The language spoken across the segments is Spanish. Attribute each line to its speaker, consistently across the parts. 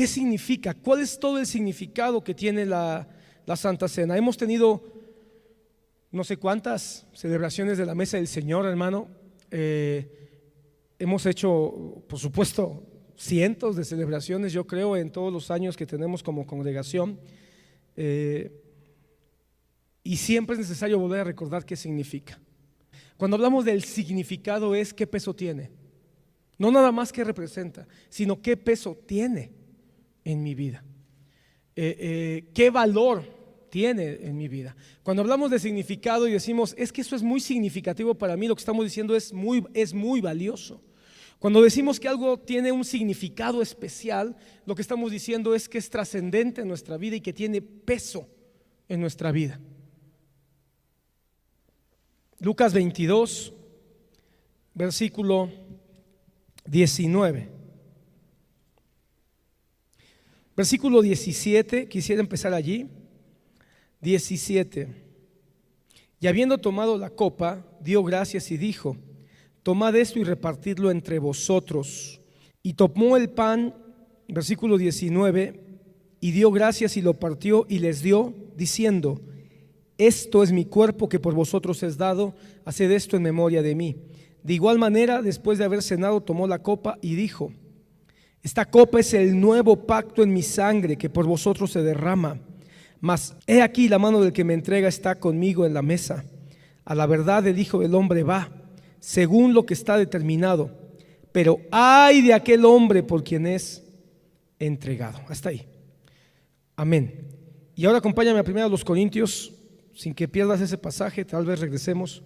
Speaker 1: ¿qué significa? ¿Cuál es todo el significado que tiene la Santa Cena? Hemos tenido no sé cuántas celebraciones de la mesa del Señor, hermano. Hemos hecho, por supuesto, cientos de celebraciones, yo creo, en todos los años que tenemos como congregación. Y siempre es necesario volver a recordar qué significa. Cuando hablamos del significado es qué peso tiene. No nada más qué representa, sino qué peso tiene en mi vida. Qué valor tiene en mi vida. Cuando hablamos de significado y decimos, es que eso es muy significativo para mí, lo que estamos diciendo es muy valioso. Cuando decimos que algo tiene un significado especial, lo que estamos diciendo es que es trascendente en nuestra vida y que tiene peso en nuestra vida. Lucas 22, versículo 19. Versículo 17, quisiera empezar allí. 17. Y habiendo tomado la copa, dio gracias y dijo: tomad esto y repartidlo entre vosotros. Y tomó el pan, versículo 19, y dio gracias y lo partió y les dio, diciendo: esto es mi cuerpo que por vosotros es dado, haced esto en memoria de mí. De igual manera, después de haber cenado, tomó la copa y dijo: esta copa es el nuevo pacto en mi sangre que por vosotros se derrama. Mas he aquí la mano del que me entrega está conmigo en la mesa. A la verdad el Hijo del Hombre va, según lo que está determinado, pero ay de aquel hombre por quien es entregado. Hasta ahí. Amén. Y ahora acompáñame a 1 Corintios, sin que pierdas ese pasaje, tal vez regresemos.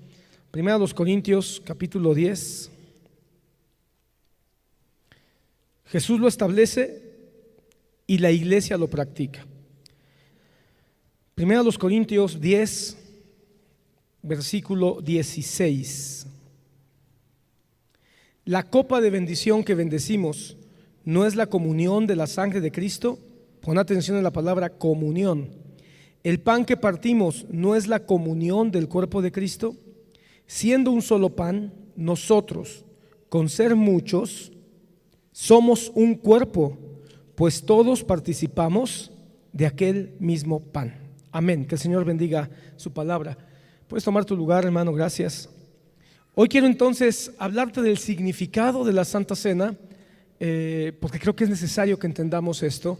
Speaker 1: 1 Corintios capítulo 10. Jesús lo establece y la iglesia lo practica. 1 Corintios 10, versículo 16. La copa de bendición que bendecimos no es la comunión de la sangre de Cristo. Pon atención en la palabra comunión. El pan que partimos no es la comunión del cuerpo de Cristo. Siendo un solo pan, nosotros, con ser muchos, somos un cuerpo, pues todos participamos de aquel mismo pan. Amén. Que el Señor bendiga su palabra. Puedes tomar tu lugar, hermano, gracias. Hoy quiero entonces hablarte del significado de la Santa Cena, porque creo que es necesario que entendamos esto.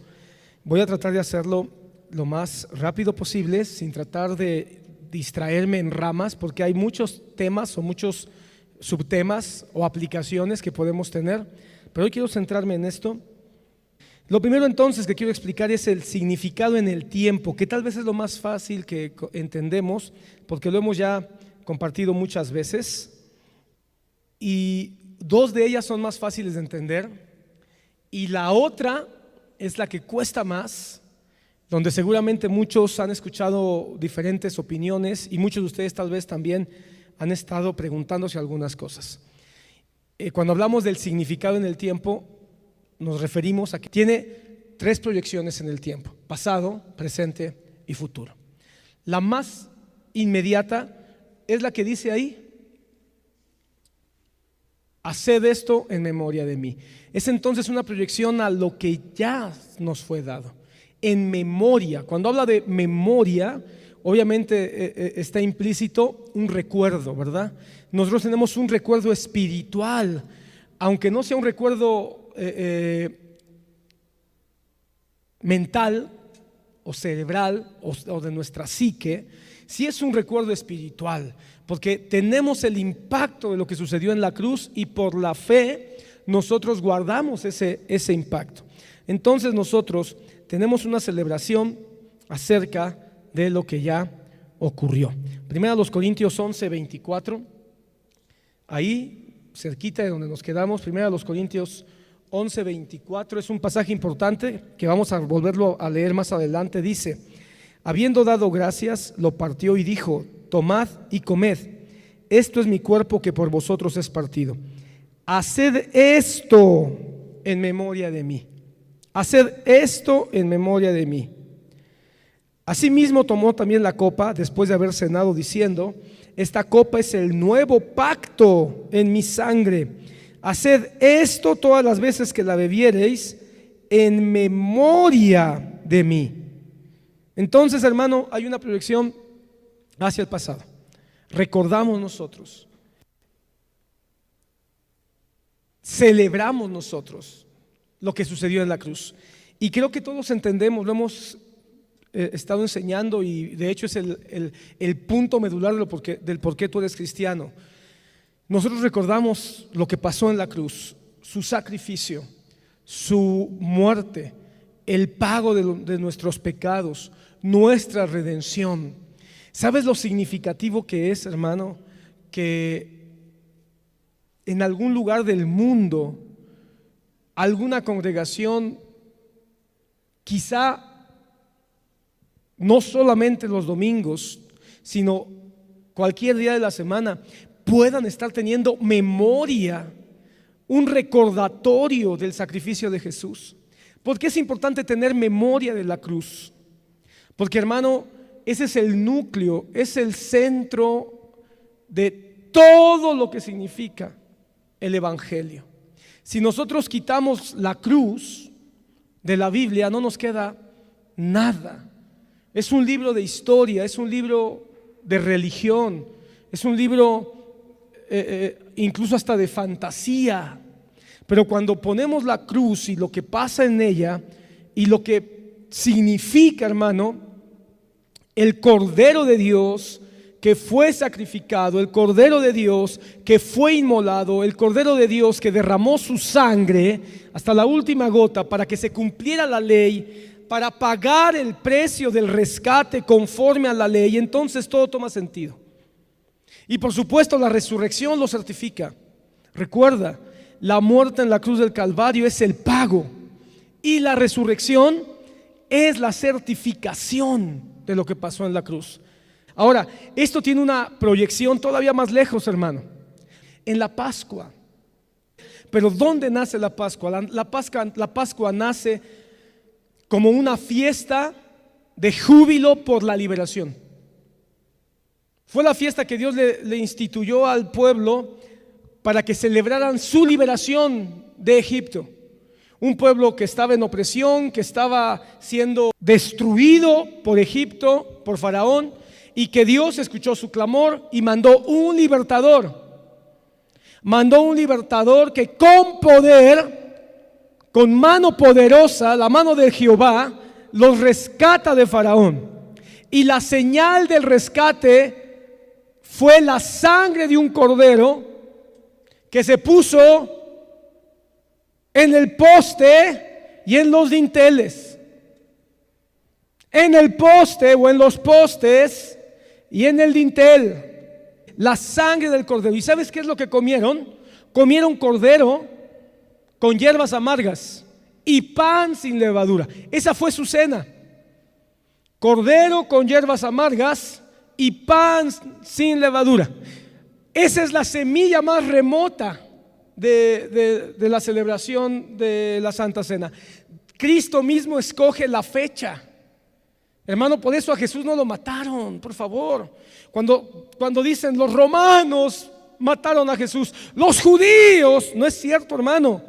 Speaker 1: Voy a tratar de hacerlo lo más rápido posible, sin tratar de distraerme en ramas, porque hay muchos temas o muchos subtemas o aplicaciones que podemos tener, pero hoy quiero centrarme en esto. Lo primero entonces que quiero explicar es el significado en el tiempo, que tal vez es lo más fácil que entendemos, porque lo hemos ya compartido muchas veces, y dos de ellas son más fáciles de entender, y la otra es la que cuesta más, donde seguramente muchos han escuchado diferentes opiniones y muchos de ustedes tal vez también han estado preguntándose algunas cosas. Cuando hablamos del significado en el tiempo, nos referimos a que tiene tres proyecciones en el tiempo: pasado, presente y futuro. La más inmediata es la que dice ahí: haced esto en memoria de mí. Es entonces una proyección a lo que ya nos fue dado, en memoria. Cuando habla de memoria, obviamente está implícito un recuerdo, ¿verdad? Nosotros tenemos un recuerdo espiritual, aunque no sea un recuerdo mental o cerebral o de nuestra psique. Sí es un recuerdo espiritual, porque tenemos el impacto de lo que sucedió en la cruz y por la fe nosotros guardamos ese impacto. Entonces nosotros tenemos una celebración acerca de lo que ya ocurrió. 1 Corintios 11, 24, ahí cerquita de donde nos quedamos. 1 Corintios 11, 24 es un pasaje importante que vamos a volverlo a leer más adelante. Dice: habiendo dado gracias, lo partió y dijo: tomad y comed, esto es mi cuerpo que por vosotros es partido. Haced esto en memoria de mí. Haced esto en memoria de mí. Asimismo tomó también la copa después de haber cenado, diciendo: esta copa es el nuevo pacto en mi sangre. Haced esto todas las veces que la bebiereis en memoria de mí. Entonces, hermano, hay una proyección hacia el pasado. Recordamos nosotros, celebramos nosotros lo que sucedió en la cruz. Y creo que todos entendemos, lo hemos estado enseñando, y de hecho es el punto medular del por qué tú eres cristiano. Nosotros recordamos lo que pasó en la cruz, su sacrificio, su muerte, el pago de nuestros pecados, nuestra redención. ¿Sabes lo significativo que es, hermano? Que en algún lugar del mundo, alguna congregación, quizá no solamente los domingos, sino cualquier día de la semana, puedan estar teniendo memoria, un recordatorio del sacrificio de Jesús. ¿Por qué es importante tener memoria de la cruz? Porque, hermano, ese es el núcleo, es el centro de todo lo que significa el Evangelio. Si nosotros quitamos la cruz de la Biblia, no nos queda nada. Es un libro de historia, es un libro de religión, es un libro incluso hasta de fantasía. Pero cuando ponemos la cruz y lo que pasa en ella y lo que significa, hermano, el Cordero de Dios que fue sacrificado, el Cordero de Dios que fue inmolado, el Cordero de Dios que derramó su sangre hasta la última gota para que se cumpliera la ley, para pagar el precio del rescate conforme a la ley, entonces todo toma sentido. Y por supuesto la resurrección lo certifica. Recuerda, la muerte en la cruz del Calvario es el pago y la resurrección es la certificación de lo que pasó en la cruz. Ahora, esto tiene una proyección todavía más lejos, hermano, en la Pascua. Pero ¿dónde nace la Pascua? La Pascua nace como una fiesta de júbilo por la liberación. Fue la fiesta que Dios le instituyó al pueblo para que celebraran su liberación de Egipto. Un pueblo que estaba en opresión, que estaba siendo destruido por Egipto, por Faraón, y que Dios escuchó su clamor y mandó un libertador. Mandó un libertador que con poder, con mano poderosa, la mano de Jehová, los rescata de Faraón. Y la señal del rescate fue la sangre de un cordero que se puso en el poste y en los dinteles. En el poste o en los postes y en el dintel. La sangre del cordero. ¿Y sabes qué es lo que comieron? Comieron cordero con hierbas amargas y pan sin levadura. Esa fue su cena. Cordero con hierbas amargas y pan sin levadura. Esa es la semilla más remota de la celebración de la Santa Cena. Cristo mismo escoge la fecha. Hermano, por eso a Jesús no lo mataron, por favor. Cuando dicen los romanos mataron a Jesús, los judíos, no es cierto, hermano,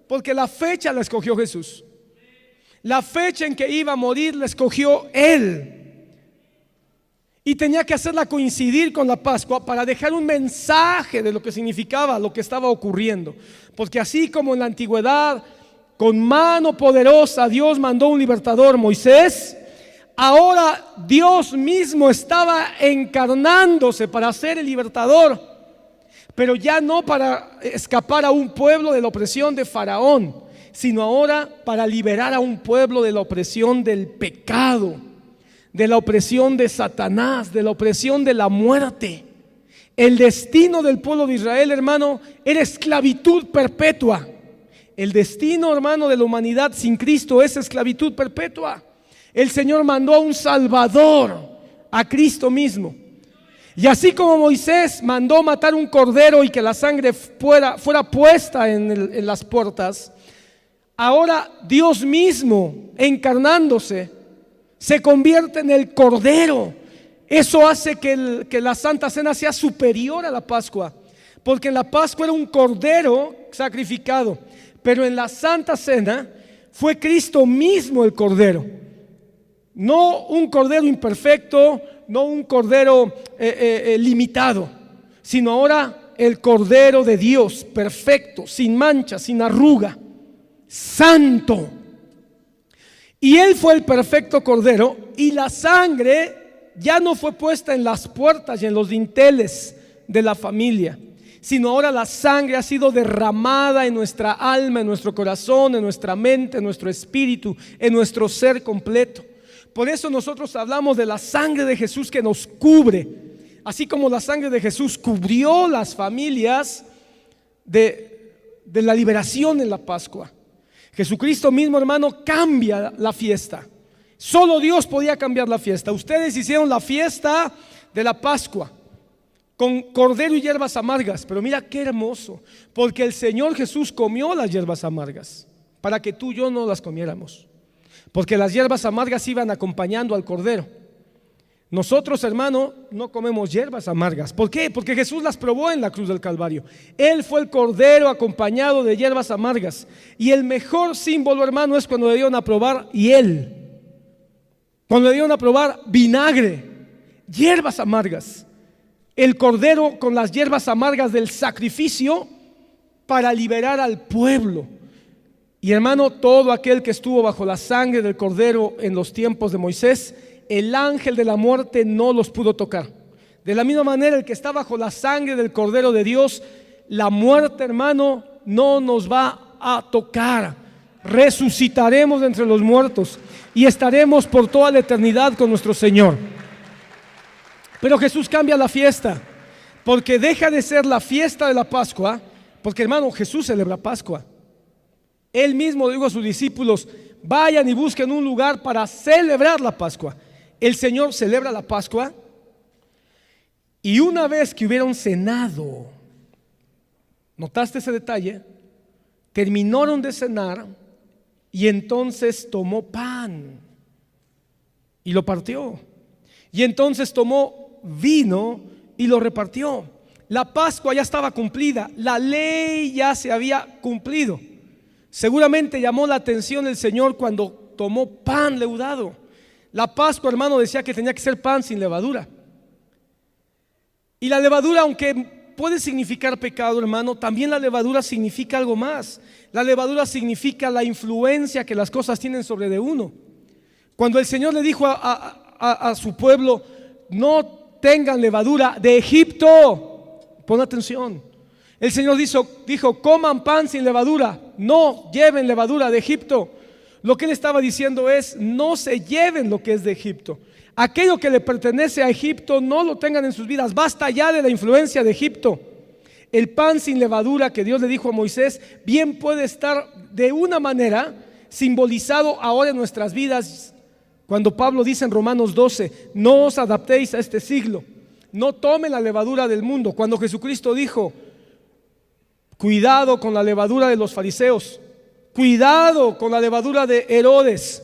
Speaker 1: porque la fecha la escogió Jesús. La fecha en que iba a morir la escogió Él. Y tenía que hacerla coincidir con la Pascua para dejar un mensaje de lo que significaba lo que estaba ocurriendo. Porque así como en la antigüedad, con mano poderosa Dios mandó un libertador, Moisés, ahora Dios mismo estaba encarnándose para ser el libertador, pero ya no para escapar a un pueblo de la opresión de Faraón, sino ahora para liberar a un pueblo de la opresión del pecado, de la opresión de Satanás, de la opresión de la muerte. El destino del pueblo de Israel, hermano, era esclavitud perpetua. El destino, hermano, de la humanidad sin Cristo es esclavitud perpetua. El Señor mandó a un Salvador, a Cristo mismo. Y así como Moisés mandó matar un cordero y que la sangre fuera puesta en las puertas, ahora Dios mismo, encarnándose, se convierte en el Cordero. Eso hace que la Santa Cena sea superior a la Pascua, porque en la Pascua era un cordero sacrificado, pero en la Santa Cena Fue Cristo mismo el Cordero. No un Cordero imperfecto, no un Cordero limitado, sino ahora el Cordero de Dios, perfecto, sin mancha, sin arruga, santo. Y Él fue el perfecto Cordero, y la sangre ya no fue puesta en las puertas y en los dinteles de la familia, sino ahora la sangre ha sido derramada en nuestra alma, en nuestro corazón, en nuestra mente, en nuestro espíritu, en nuestro ser completo. Por eso nosotros hablamos de la sangre de Jesús que nos cubre, así como la sangre de Jesús cubrió las familias de la liberación en la Pascua. Jesucristo mismo, hermano, cambia la fiesta. Solo Dios podía cambiar la fiesta. Ustedes hicieron la fiesta de la Pascua con cordero y hierbas amargas, pero mira qué hermoso, porque el Señor Jesús comió las hierbas amargas para que tú y yo no las comiéramos, porque las hierbas amargas iban acompañando al cordero. Nosotros, hermano, no comemos hierbas amargas. ¿Por qué? Porque Jesús las probó en la cruz del Calvario. Él fue el cordero acompañado de hierbas amargas. Y el mejor símbolo, hermano, es cuando le dieron a probar hiel, cuando le dieron a probar vinagre, hierbas amargas. El cordero con las hierbas amargas del sacrificio para liberar al pueblo. Y hermano, todo aquel que estuvo bajo la sangre del cordero en los tiempos de Moisés, el ángel de la muerte no los pudo tocar. De la misma manera, el que está bajo la sangre del Cordero de Dios, la muerte, hermano, no nos va a tocar. Resucitaremos de entre los muertos y estaremos por toda la eternidad con nuestro Señor. Pero Jesús cambia la fiesta, porque deja de ser la fiesta de la Pascua, porque, hermano, Jesús celebra Pascua. Él mismo dijo a sus discípulos: vayan y busquen un lugar para celebrar la Pascua. El Señor celebra la Pascua, y una vez que hubieron cenado, ¿notaste ese detalle? Terminaron de cenar y entonces tomó pan y lo partió, y entonces tomó vino y lo repartió. La Pascua ya estaba cumplida, la ley ya se había cumplido. Seguramente llamó la atención el Señor cuando tomó pan leudado. La Pascua, hermano, decía que tenía que ser pan sin levadura. Y la levadura, aunque puede significar pecado, hermano, también la levadura significa algo más. La levadura significa la influencia que las cosas tienen sobre de uno. Cuando el Señor le dijo a su pueblo: no tengan levadura de Egipto, pon atención. El Señor dijo: coman pan sin levadura, no lleven levadura de Egipto. Lo que Él estaba diciendo es: no se lleven lo que es de Egipto. Aquello que le pertenece a Egipto no lo tengan en sus vidas. Basta ya de la influencia de Egipto. El pan sin levadura que Dios le dijo a Moisés bien puede estar de una manera simbolizado ahora en nuestras vidas, cuando Pablo dice en Romanos 12: no os adaptéis a este siglo, no tomen la levadura del mundo. Cuando Jesucristo dijo: cuidado con la levadura de los fariseos, cuidado con la levadura de Herodes,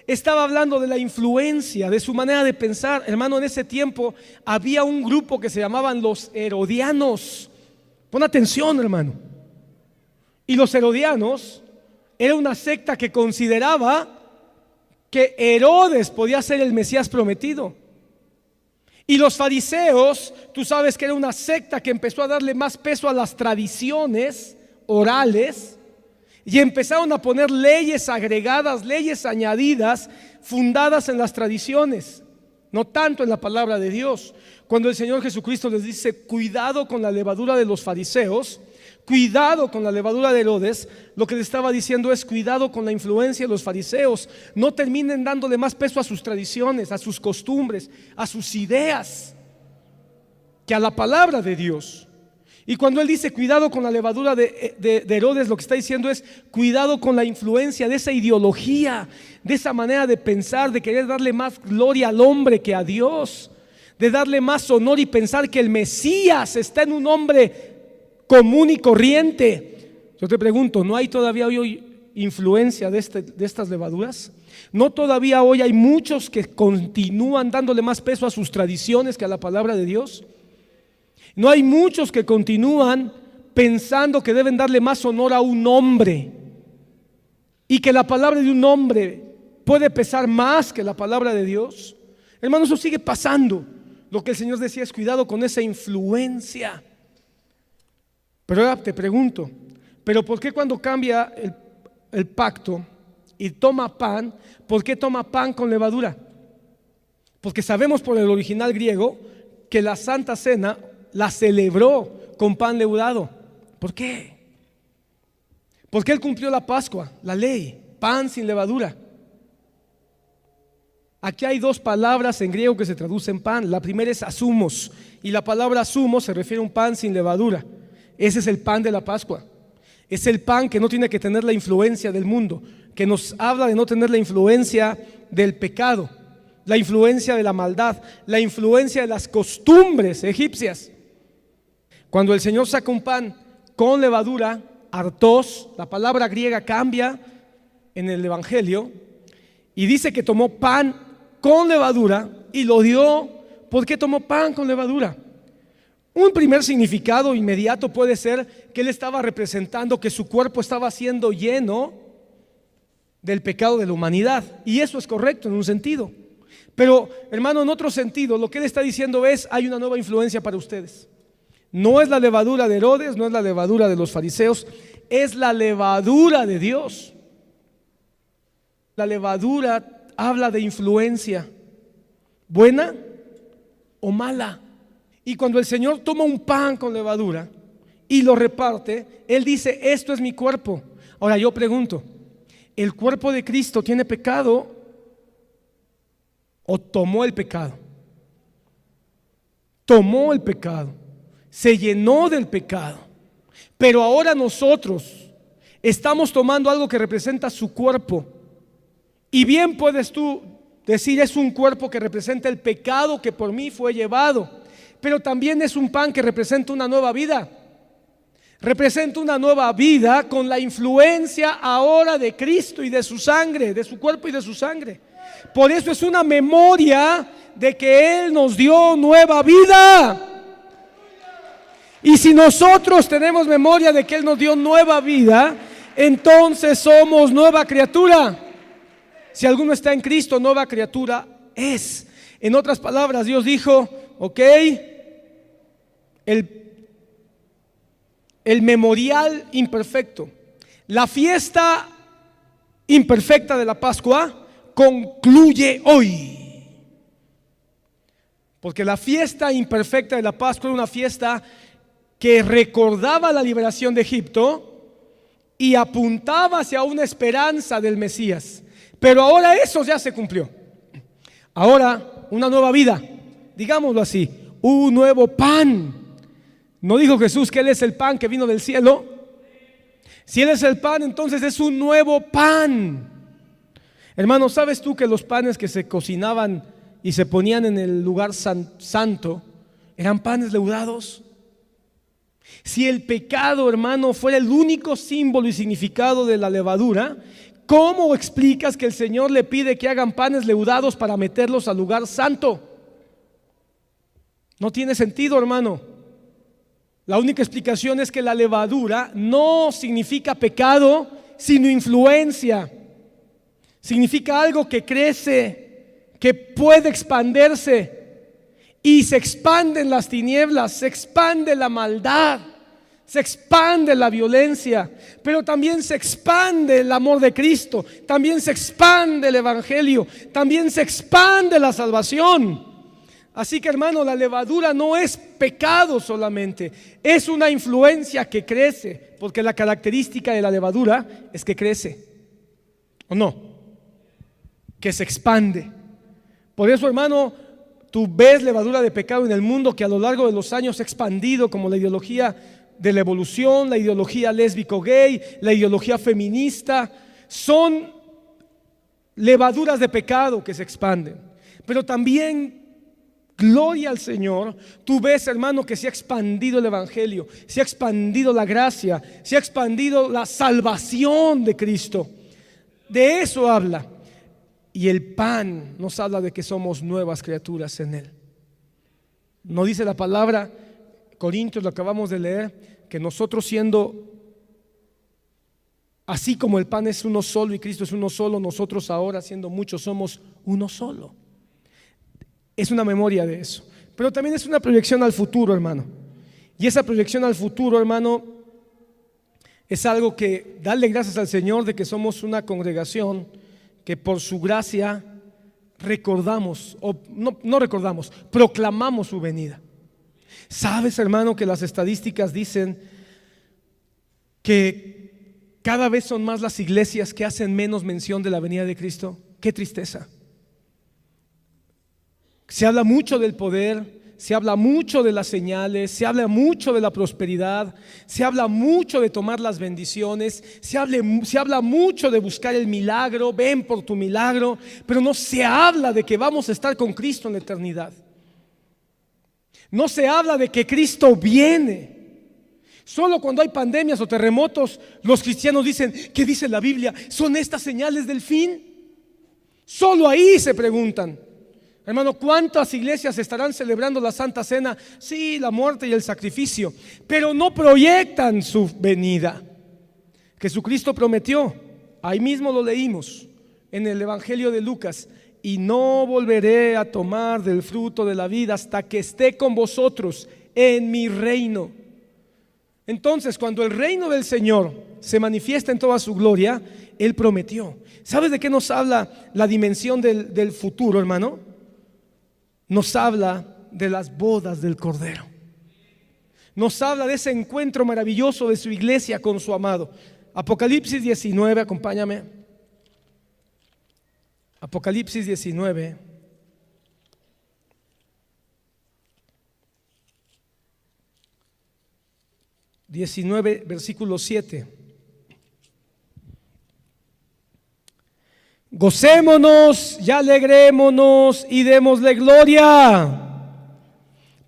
Speaker 1: estaba hablando de la influencia, de su manera de pensar. Hermano, en ese tiempo había un grupo que se llamaban los herodianos. Pon atención, hermano. Y los herodianos era una secta que consideraba que Herodes podía ser el Mesías prometido. Y los fariseos, tú sabes que era una secta que empezó a darle más peso a las tradiciones orales, y empezaron a poner leyes agregadas, leyes añadidas, fundadas en las tradiciones, no tanto en la palabra de Dios. Cuando el Señor Jesucristo les dice: cuidado con la levadura de los fariseos, cuidado con la levadura de Herodes, lo que le estaba diciendo es: cuidado con la influencia de los fariseos. No terminen dándole más peso a sus tradiciones, a sus costumbres, a sus ideas, que a la palabra de Dios. Y cuando Él dice cuidado con la levadura de Herodes, lo que está diciendo es: cuidado con la influencia de esa ideología, de esa manera de pensar, de querer darle más gloria al hombre que a Dios, de darle más honor y pensar que el Mesías está en un hombre común y corriente. Yo te pregunto, ¿no hay todavía hoy influencia de estas levaduras? ¿No todavía hoy hay muchos que continúan dándole más peso a sus tradiciones que a la palabra de Dios? ¿No hay muchos que continúan pensando que deben darle más honor a un hombre y que la palabra de un hombre puede pesar más que la palabra de Dios. Hermano, eso sigue pasando. Lo que el Señor decía es cuidado con esa influencia. Pero ahora te pregunto, ¿pero por qué cuando cambia el pacto y toma pan, por qué toma pan con levadura? Porque sabemos por el original griego que la Santa Cena la celebró con pan leudado. ¿Por qué? Porque Él cumplió la Pascua, la ley, pan sin levadura. Aquí hay dos palabras en griego que se traducen pan. La primera es asumos, y la palabra asumos se refiere a un pan sin levadura. Ese es el pan de la Pascua. Es el pan que no tiene que tener la influencia del mundo, que nos habla de no tener la influencia del pecado, la influencia de la maldad, la influencia de las costumbres egipcias. Cuando el Señor saca un pan con levadura, artos, la palabra griega cambia en el Evangelio y dice que tomó pan con levadura y lo dio. ¿Por qué tomó pan con levadura? Un primer significado inmediato puede ser que Él estaba representando que su cuerpo estaba siendo lleno del pecado de la humanidad, y eso es correcto en un sentido. Pero, hermano, en otro sentido, lo que Él está diciendo es: hay una nueva influencia para ustedes. No es la levadura de Herodes, no es la levadura de los fariseos, es la levadura de Dios. La levadura habla de influencia, buena o mala. Y cuando el Señor toma un pan con levadura y lo reparte, Él dice: esto es mi cuerpo. Ahora yo pregunto, ¿el cuerpo de Cristo tiene pecado o tomó el pecado? Tomó el pecado, se llenó del pecado. Pero ahora nosotros estamos tomando algo que representa su cuerpo. Y bien puedes tú decir: es un cuerpo que representa el pecado que por mí fue llevado. Pero también es un pan que representa una nueva vida. Representa una nueva vida con la influencia ahora de Cristo y de su sangre, de su cuerpo y de su sangre. Por eso es una memoria de que Él nos dio nueva vida. Y si nosotros tenemos memoria de que Él nos dio nueva vida, entonces somos nueva criatura. Si alguno está en Cristo, nueva criatura es. En otras palabras, Dios dijo: ok, el memorial imperfecto, la fiesta imperfecta de la Pascua concluye hoy. Porque la fiesta imperfecta de la Pascua era una fiesta que recordaba la liberación de Egipto y apuntaba hacia una esperanza del Mesías. Pero ahora eso ya se cumplió. Ahora una nueva vida, digámoslo así, un nuevo pan. ¿No dijo Jesús que Él es el pan que vino del cielo? Si Él es el pan, entonces es un nuevo pan. Hermano, ¿sabes tú que los panes que se cocinaban y se ponían en el lugar santo eran panes leudados? Si el pecado, hermano, fuera el único símbolo y significado de la levadura, ¿cómo explicas que el Señor le pide que hagan panes leudados para meterlos al lugar santo? No tiene sentido, hermano. La única explicación es que la levadura no significa pecado, sino influencia. Significa algo que crece, que puede expandirse, y se expanden las tinieblas, se expande la maldad, se expande la violencia, pero también se expande el amor de Cristo, también se expande el Evangelio, también se expande la salvación. Así que, hermano, la levadura no es pecado solamente, es una influencia que crece, porque la característica de la levadura es que crece, ¿o no? Que se expande. Por eso, hermano, tú ves levadura de pecado en el mundo que a lo largo de los años se ha expandido, como la ideología de la evolución, la ideología lésbico-gay, la ideología feminista. Son levaduras de pecado que se expanden. Pero también, gloria al Señor, tú ves, hermano, que se ha expandido el Evangelio, se ha expandido la gracia, se ha expandido la salvación de Cristo. De eso habla. Y el pan nos habla de que somos nuevas criaturas en Él. ¿No dice la palabra, Corintios, lo acabamos de leer, que nosotros siendo Así como el pan es uno solo y Cristo es uno solo, nosotros ahora, siendo muchos, somos uno solo. Es una memoria de eso. Pero también es una proyección al futuro, hermano. Y esa proyección al futuro, hermano, es algo que darle gracias al Señor de que somos una congregación que por su gracia recordamos, o no recordamos, proclamamos su venida. ¿Sabes, hermano, que las estadísticas dicen que cada vez son más las iglesias que hacen menos mención de la venida de Cristo? ¡Qué tristeza! Se habla mucho del poder, se habla mucho de las señales, se habla mucho de la prosperidad, se habla mucho de tomar las bendiciones, se habla mucho de buscar el milagro, ven por tu milagro, pero no se habla de que vamos a estar con Cristo en la eternidad. No se habla de que Cristo viene. Solo cuando hay pandemias o terremotos, los cristianos dicen, ¿qué dice la Biblia? ¿Son estas señales del fin? Solo ahí se preguntan. Hermano, ¿cuántas iglesias estarán celebrando la Santa Cena? Sí, la muerte y el sacrificio, pero no proyectan su venida. Jesucristo prometió, ahí mismo lo leímos en el Evangelio de Lucas, y no volveré a tomar del fruto de la vida hasta que esté con vosotros en mi reino. Entonces, cuando el reino del Señor se manifiesta en toda su gloria, Él prometió. ¿Sabes de qué nos habla la dimensión del futuro, hermano? Nos habla de las bodas del Cordero. Nos habla de ese encuentro maravilloso de su iglesia con su amado. Apocalipsis 19, acompáñame. Apocalipsis 19. Versículo 7. Gocémonos y alegrémonos y démosle gloria,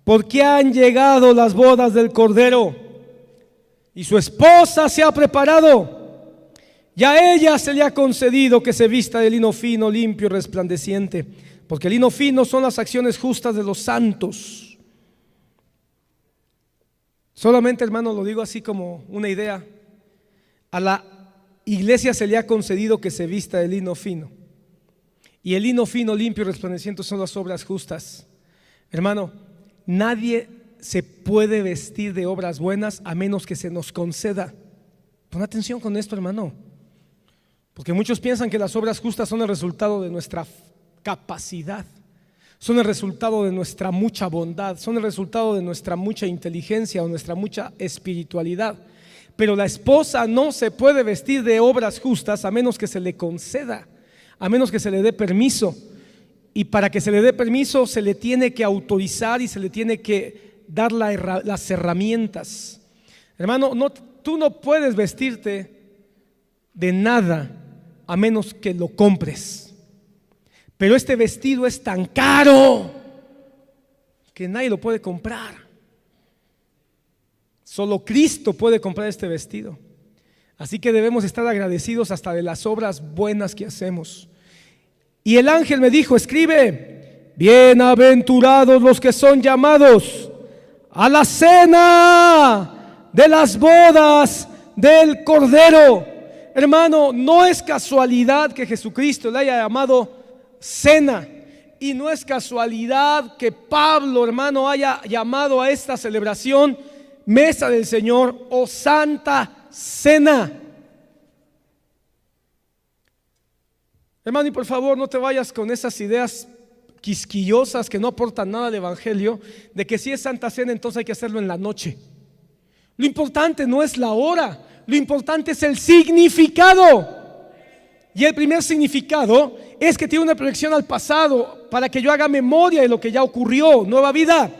Speaker 1: porque han llegado las bodas del Cordero y su esposa se ha preparado. Y a ella se le ha concedido que se vista de lino fino, limpio y resplandeciente, porque el lino fino son las acciones justas de los santos. Solamente, hermano, lo digo así como una idea. A la iglesia se le ha concedido que se vista de lino fino. Y el lino fino, limpio y resplandeciente son las obras justas. Hermano, nadie se puede vestir de obras buenas a menos que se nos conceda. Pon atención con esto, hermano. Porque muchos piensan que las obras justas son el resultado de nuestra capacidad, son el resultado de nuestra mucha bondad, son el resultado de nuestra mucha inteligencia o nuestra mucha espiritualidad. Pero la esposa no se puede vestir de obras justas a menos que se le conceda, a menos que se le dé permiso. Y para que se le dé permiso se le tiene que autorizar y se le tiene que dar las herramientas. Hermano, tú no puedes vestirte de nada a menos que lo compres. Pero este vestido es tan caro que nadie lo puede comprar. Solo Cristo puede comprar este vestido. Así que debemos estar agradecidos hasta de las obras buenas que hacemos. Y el ángel me dijo, escribe, bienaventurados los que son llamados a la cena de las bodas del Cordero. Hermano, no es casualidad que Jesucristo le haya llamado cena, y no es casualidad que Pablo, hermano, haya llamado a esta celebración mesa del Señor o santa cena. Hermano, y por favor no te vayas con esas ideas quisquillosas que no aportan nada al evangelio, de que si es santa cena entonces hay que hacerlo en la noche. Lo importante no es la hora, lo importante es el significado. Y el primer significado es que tiene una proyección al pasado para que yo haga memoria de lo que ya ocurrió, nueva vida.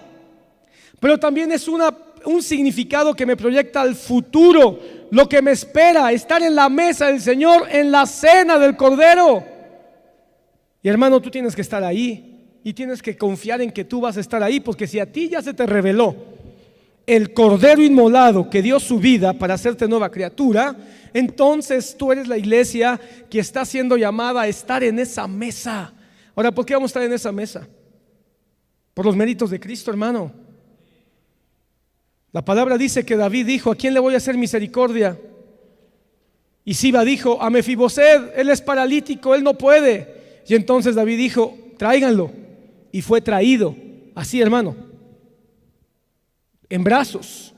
Speaker 1: Pero también es un significado que me proyecta al futuro, lo que me espera, estar en la mesa del Señor, en la cena del Cordero. Y hermano, tú tienes que estar ahí y tienes que confiar en que tú vas a estar ahí, porque si a ti ya se te reveló el Cordero inmolado que dio su vida para hacerte nueva criatura, entonces tú eres la iglesia que está siendo llamada a estar en esa mesa. Ahora, ¿por qué vamos a estar en esa mesa? Por los méritos de Cristo, hermano. La palabra dice que David dijo, ¿a quién le voy a hacer misericordia? Y Siba dijo: a Mefiboset, él es paralítico, él no puede. Y entonces David dijo: tráiganlo. Y fue traído, así, hermano, en brazos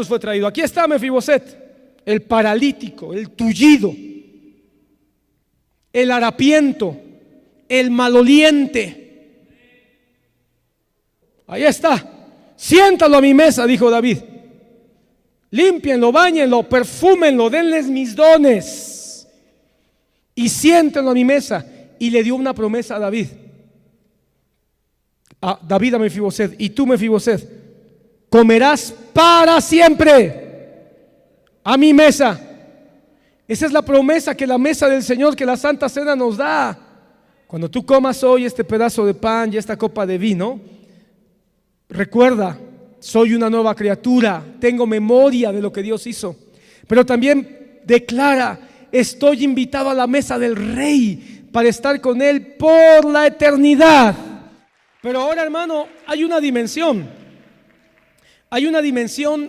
Speaker 1: fue traído. Aquí está Mefiboset, el paralítico, el tullido, el harapiento, el maloliente. Ahí está. Siéntalo a mi mesa, dijo David. Límpienlo, báñenlo, perfúmenlo, denles mis dones y siéntenlo a mi mesa. Y le dio una promesa a David. A Mefiboset: y tú, Mefiboset, comerás para siempre a mi mesa. Esa es la promesa que la mesa del Señor, que la Santa Cena nos da. Cuando tú comas hoy este pedazo de pan y esta copa de vino, recuerda: soy una nueva criatura, tengo memoria de lo que Dios hizo. Pero también declara: estoy invitado a la mesa del Rey para estar con Él por la eternidad. Pero ahora, hermano, hay una dimensión,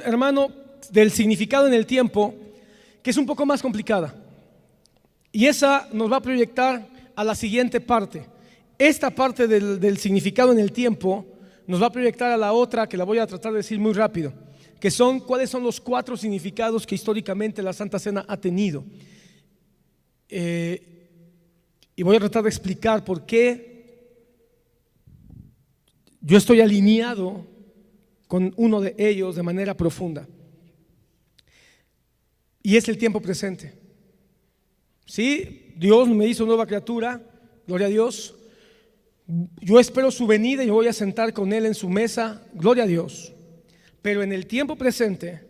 Speaker 1: hermano, del significado en el tiempo que es un poco más complicada. Y esa nos va a proyectar a la siguiente parte. Esta parte del significado en el tiempo nos va a proyectar a la otra, que la voy a tratar de decir muy rápido, que son cuáles son los 4 significados que históricamente la Santa Cena ha tenido. Y voy a tratar de explicar por qué yo estoy alineado con uno de ellos de manera profunda. Y es el tiempo presente. Sí, Dios me hizo nueva criatura, gloria a Dios. Yo espero su venida y me voy a sentar con Él en su mesa, gloria a Dios. Pero en el tiempo presente,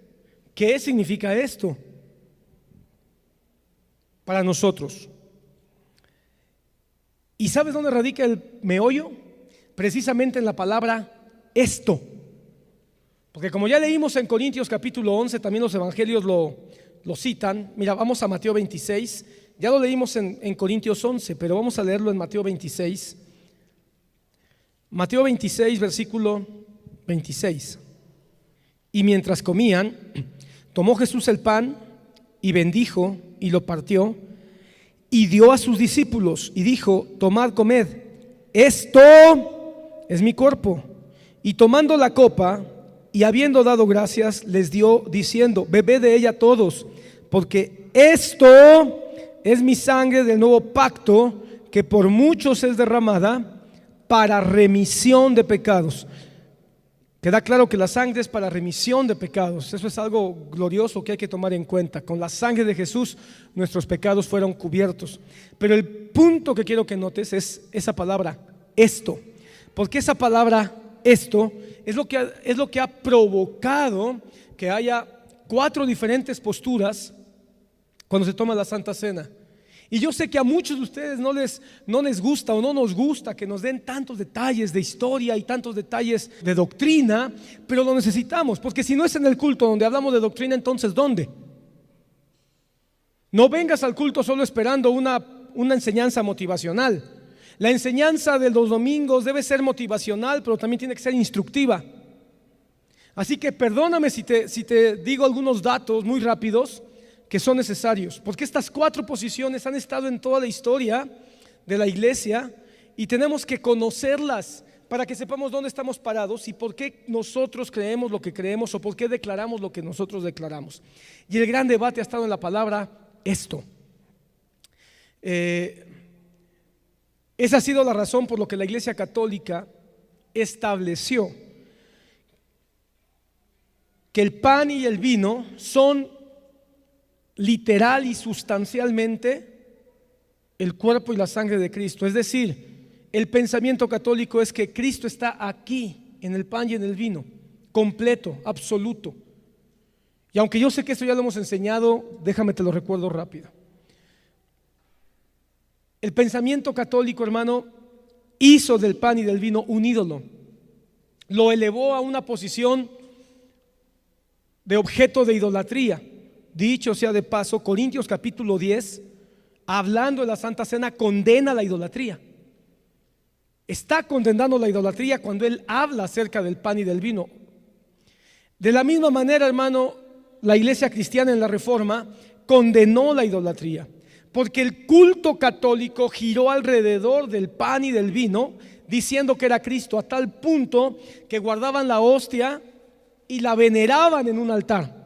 Speaker 1: ¿qué significa esto para nosotros? ¿Y sabes dónde radica el meollo? Precisamente en la palabra esto. Porque como ya leímos en Corintios capítulo 11, también los evangelios lo citan. Mira, vamos a Mateo 26. Ya lo leímos en Corintios 11, pero vamos a leerlo en Mateo 26. Mateo 26, versículo 26. Y mientras comían, tomó Jesús el pan y bendijo y lo partió y dio a sus discípulos y dijo: tomad, comed, esto es mi cuerpo. Y tomando la copa y habiendo dado gracias, les dio diciendo: bebed de ella todos, porque esto es mi sangre del nuevo pacto, que por muchos es derramada para remisión de pecados. Queda claro que la sangre es para remisión de pecados. Eso es algo glorioso que hay que tomar en cuenta. Con la sangre de Jesús nuestros pecados fueron cubiertos. Pero el punto que quiero que notes es esa palabra esto, porque esa palabra esto es lo que ha provocado que haya 4 diferentes posturas cuando se toma la Santa Cena. Y yo sé que a muchos de ustedes no les gusta o no nos gusta que nos den tantos detalles de historia y tantos detalles de doctrina, pero lo necesitamos, porque si no es en el culto donde hablamos de doctrina, entonces ¿dónde? No vengas al culto solo esperando una enseñanza motivacional. La enseñanza de los domingos debe ser motivacional, pero también tiene que ser instructiva. Así que perdóname si te digo algunos datos muy rápidos que son necesarios, porque estas 4 posiciones han estado en toda la historia de la iglesia y tenemos que conocerlas para que sepamos dónde estamos parados y por qué nosotros creemos lo que creemos o por qué declaramos lo que nosotros declaramos. Y el gran debate ha estado en la palabra esto. Esa ha sido la razón por la que la Iglesia Católica estableció que el pan y el vino son literal y sustancialmente el cuerpo y la sangre de Cristo. Es decir, el pensamiento católico es que Cristo está aquí en el pan y en el vino, completo, absoluto. Y aunque yo sé que esto ya lo hemos enseñado, déjame te lo recuerdo rápido. El pensamiento católico, hermano, hizo del pan y del vino un ídolo. Lo elevó a una posición de objeto de idolatría. Dicho sea de paso, Corintios capítulo 10, hablando de la Santa Cena, condena la idolatría. Está condenando la idolatría cuando él habla acerca del pan y del vino. De la misma manera, hermano, la iglesia cristiana en la Reforma condenó la idolatría, porque el culto católico giró alrededor del pan y del vino, diciendo que era Cristo, a tal punto que guardaban la hostia y la veneraban en un altar.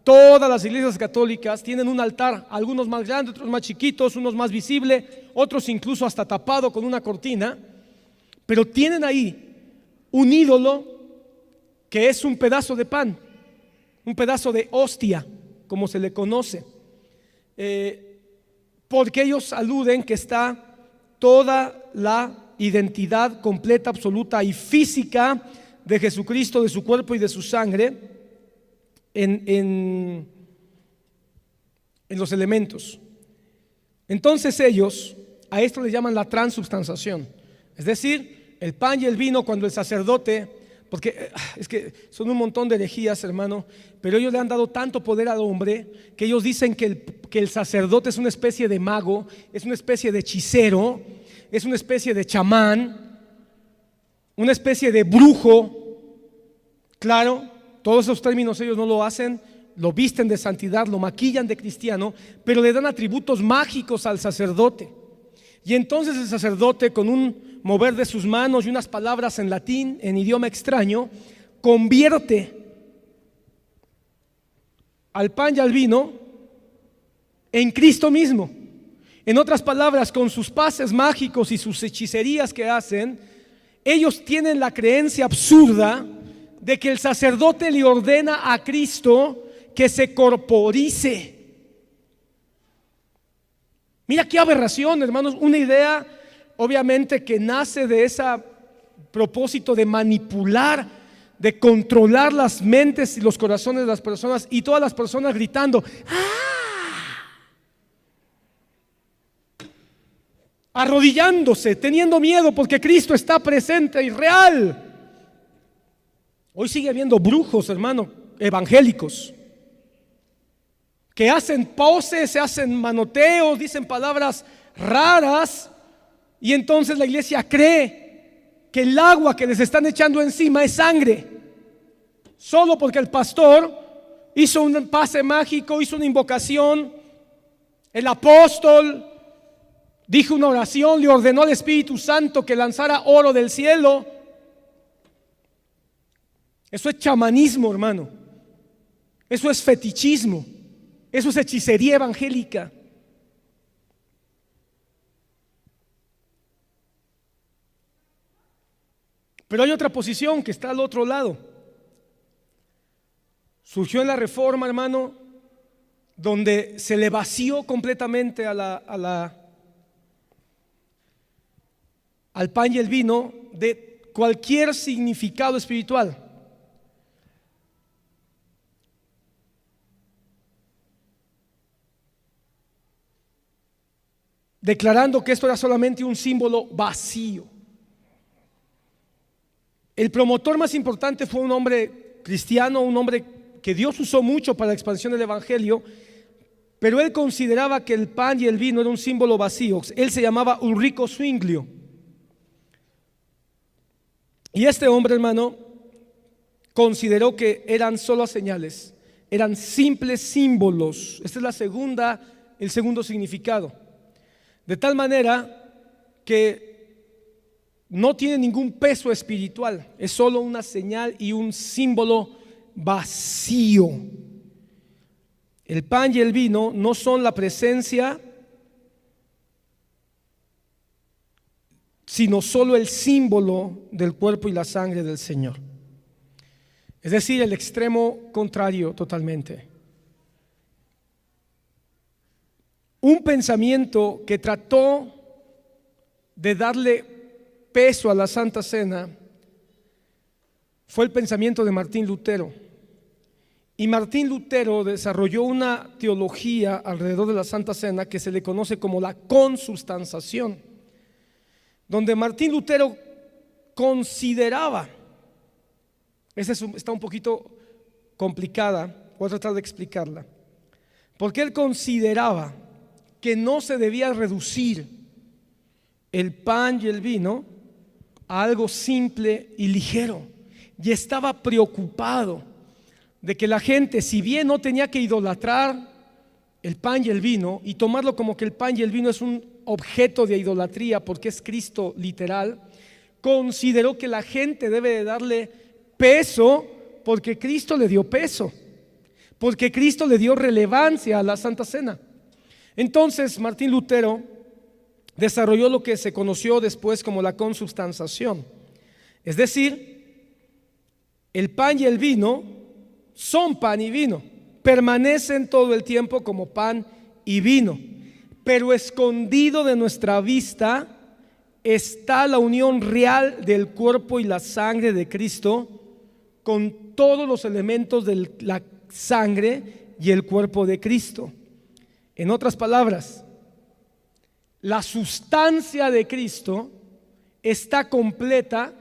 Speaker 1: Todas las iglesias católicas tienen un altar, algunos más grandes, otros más chiquitos, unos más visibles, otros incluso hasta tapado con una cortina, pero tienen ahí un ídolo que es un pedazo de pan, un pedazo de hostia, como se le conoce, porque ellos aluden que está toda la identidad completa, absoluta y física de Jesucristo, de su cuerpo y de su sangre en los elementos. Entonces ellos a esto le llaman la transubstanciación, es decir, el pan y el vino, cuando el sacerdote, porque es que son un montón de herejías, hermano, pero ellos le han dado tanto poder al hombre que ellos dicen que el sacerdote es una especie de mago, es una especie de hechicero, es una especie de chamán, una especie de brujo. Claro, todos esos términos ellos no lo hacen, lo visten de santidad, lo maquillan de cristiano, pero le dan atributos mágicos al sacerdote. Y entonces el sacerdote, con un mover de sus manos y unas palabras en latín, en idioma extraño, convierte al pan y al vino en Cristo mismo. En otras palabras, con sus pases mágicos y sus hechicerías que hacen, ellos tienen la creencia absurda de que el sacerdote le ordena a Cristo que se corporice. Mira qué aberración, hermanos, una idea obviamente que nace de ese propósito de manipular, de controlar las mentes y los corazones de las personas, y todas las personas gritando ¡ah!, arrodillándose, teniendo miedo porque Cristo está presente y real. Hoy sigue habiendo brujos, hermano, evangélicos, que hacen poses, se hacen manoteos, dicen palabras raras, y entonces la iglesia cree que el agua que les están echando encima es sangre, solo porque el pastor hizo un pase mágico, hizo una invocación, el apóstol dijo una oración, le ordenó al Espíritu Santo que lanzara oro del cielo. Eso es chamanismo, hermano. Eso es fetichismo. Eso es hechicería evangélica. Pero hay otra posición que está al otro lado. Surgió en la Reforma, hermano, donde se le vació completamente al pan y el vino de cualquier significado espiritual. Declarando que esto era solamente un símbolo vacío. El promotor más importante fue un hombre cristiano, un hombre que Dios usó mucho para la expansión del evangelio, pero él consideraba que el pan y el vino era un símbolo vacío. Él se llamaba Ulrico Zwinglio. Y este hombre, hermano, consideró que eran solo señales, eran simples símbolos. Esta es el segundo significado. De tal manera que no tiene ningún peso espiritual, es solo una señal y un símbolo vacío. El pan y el vino no son la presencia, sino solo el símbolo del cuerpo y la sangre del Señor. Es decir, el extremo contrario totalmente. Un pensamiento que trató de darle peso a la Santa Cena fue el pensamiento de Martín Lutero. Y Martín Lutero desarrolló una teología alrededor de la Santa Cena que se le conoce como la consubstanciación, donde Martín Lutero consideraba, está un poquito complicada, voy a tratar de explicarla, porque él consideraba que no se debía reducir el pan y el vino a algo simple y ligero, y estaba preocupado de que la gente, si bien no tenía que idolatrar el pan y el vino y tomarlo como que el pan y el vino es un objeto de idolatría porque es Cristo literal, consideró que la gente debe de darle peso porque Cristo le dio peso, porque Cristo le dio relevancia a la Santa Cena. Entonces Martín Lutero desarrolló lo que se conoció después como la consubstanciación, es decir, el pan y el vino son pan y vino, permanecen todo el tiempo como pan y vino, pero escondido de nuestra vista está la unión real del cuerpo y la sangre de Cristo con todos los elementos de la sangre y el cuerpo de Cristo. En otras palabras, la sustancia de Cristo está completa,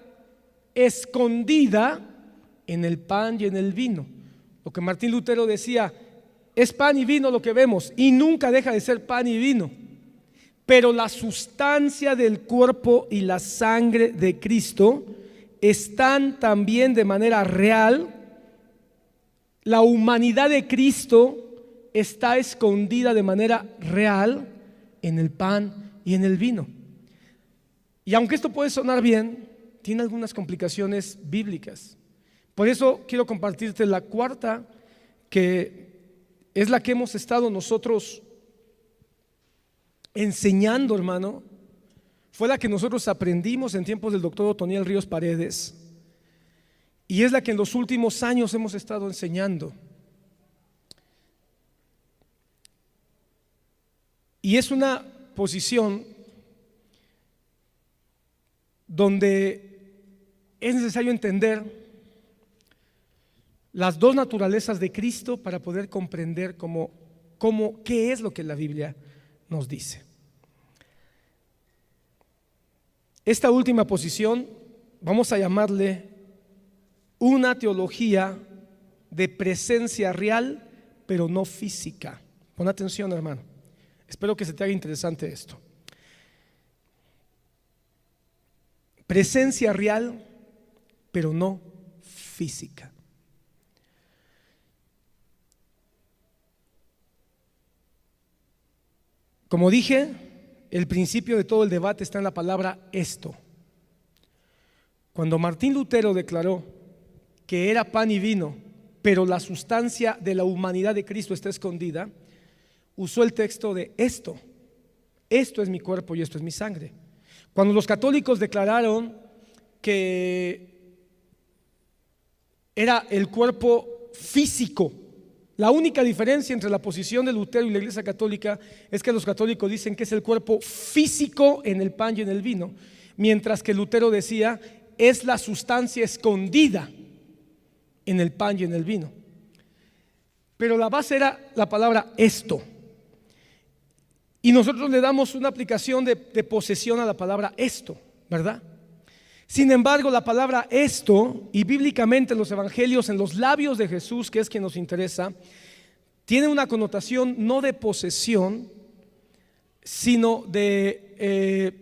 Speaker 1: escondida en el pan y en el vino. Lo que Martín Lutero decía, es pan y vino lo que vemos y nunca deja de ser pan y vino, pero la sustancia del cuerpo y la sangre de Cristo están también de manera real. La humanidad de Cristo está escondida de manera real en el pan y en el vino. Y aunque esto puede sonar bien, tiene algunas complicaciones bíblicas. Por eso quiero compartirte la cuarta, que es la que hemos estado nosotros enseñando, hermano. Fue la que nosotros aprendimos en tiempos del doctor Otoniel Ríos Paredes y es la que en los últimos años hemos estado enseñando. Y es una posición donde es necesario entender las dos naturalezas de Cristo para poder comprender qué es lo que la Biblia nos dice. Esta última posición vamos a llamarle una teología de presencia real, pero no física. Pon atención, hermano. Espero que se te haga interesante esto. Presencia real, pero no física. Como dije, el principio de todo el debate está en la palabra esto. Cuando Martín Lutero declaró que era pan y vino, pero la sustancia de la humanidad de Cristo está escondida, usó el texto de esto. Esto es mi cuerpo y esto es mi sangre. Cuando los católicos declararon que era el cuerpo físico, la única diferencia entre la posición de Lutero y la Iglesia Católica es que los católicos dicen que es el cuerpo físico en el pan y en el vino, mientras que Lutero decía es la sustancia escondida en el pan y en el vino. Pero la base era la palabra esto. Y nosotros le damos una aplicación de posesión a la palabra esto, ¿verdad? Sin embargo, la palabra esto, y bíblicamente en los evangelios, en los labios de Jesús, que es quien nos interesa, tiene una connotación no de posesión, sino de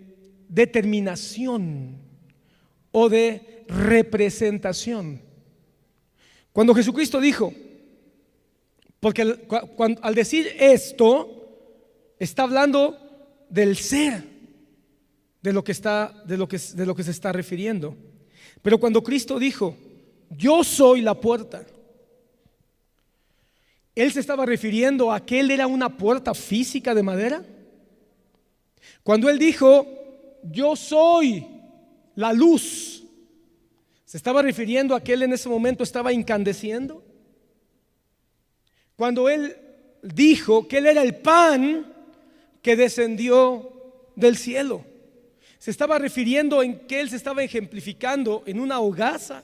Speaker 1: determinación o de representación. Cuando Jesucristo dijo, porque al decir esto, está hablando del ser, de lo que se está refiriendo. Pero cuando Cristo dijo, yo soy la puerta, Él se estaba refiriendo a que Él era una puerta física de madera. Cuando Él dijo, yo soy la luz, se estaba refiriendo a que Él en ese momento estaba incandesciendo. Cuando Él dijo que Él era el pan que descendió del cielo, se estaba refiriendo en que Él se estaba ejemplificando en una hogaza.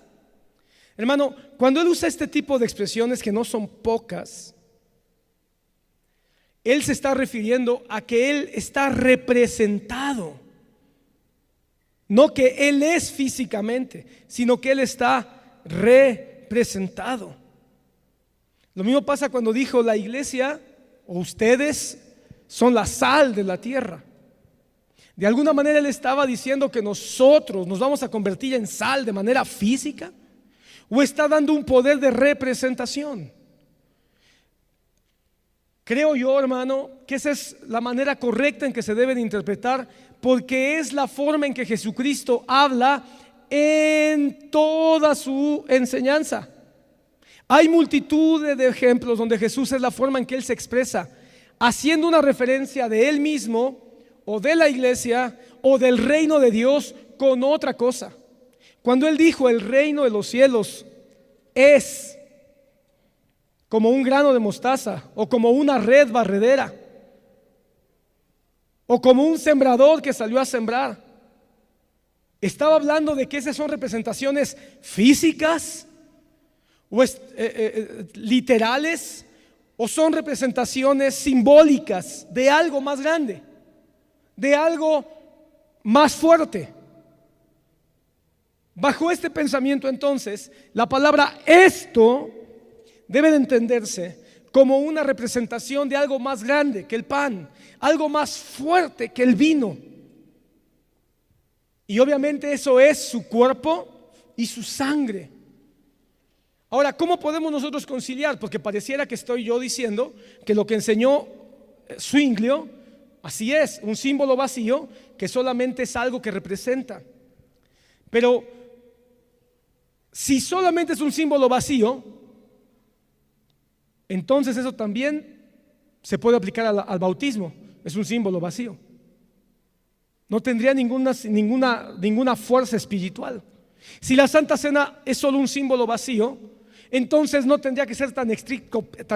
Speaker 1: Hermano, cuando Él usa este tipo de expresiones, que no son pocas, Él se está refiriendo a que Él está representado. No que Él es físicamente, sino que Él está representado. Lo mismo pasa cuando dijo la iglesia, o ustedes son la sal de la tierra. De alguna manera Él estaba diciendo que nosotros nos vamos a convertir en sal de manera física, ¿O está dando un poder de representación? Creo yo, hermano, que esa es la manera correcta en que se debe de interpretar, porque es la forma en que Jesucristo habla en toda su enseñanza. Hay multitud de ejemplos donde Jesús es la forma en que Él se expresa, haciendo una referencia de Él mismo o de la iglesia o del reino de Dios con otra cosa. Cuando Él dijo el reino de los cielos es como un grano de mostaza, o como una red barredera, o como un sembrador que salió a sembrar, estaba hablando de que esas son representaciones físicas o literales, o son representaciones simbólicas de algo más grande, de algo más fuerte. Bajo este pensamiento, entonces, la palabra esto debe de entenderse como una representación de algo más grande que el pan, algo más fuerte que el vino. Y obviamente eso es su cuerpo y su sangre. Ahora, ¿cómo podemos nosotros conciliar? Porque pareciera que estoy yo diciendo que lo que enseñó Zwinglio, así es, un símbolo vacío que solamente es algo que representa. Pero si solamente es un símbolo vacío, entonces eso también se puede aplicar al bautismo. Es un símbolo vacío. No tendría ninguna fuerza espiritual. Si la Santa Cena es solo un símbolo vacío, entonces no tendría que ser tan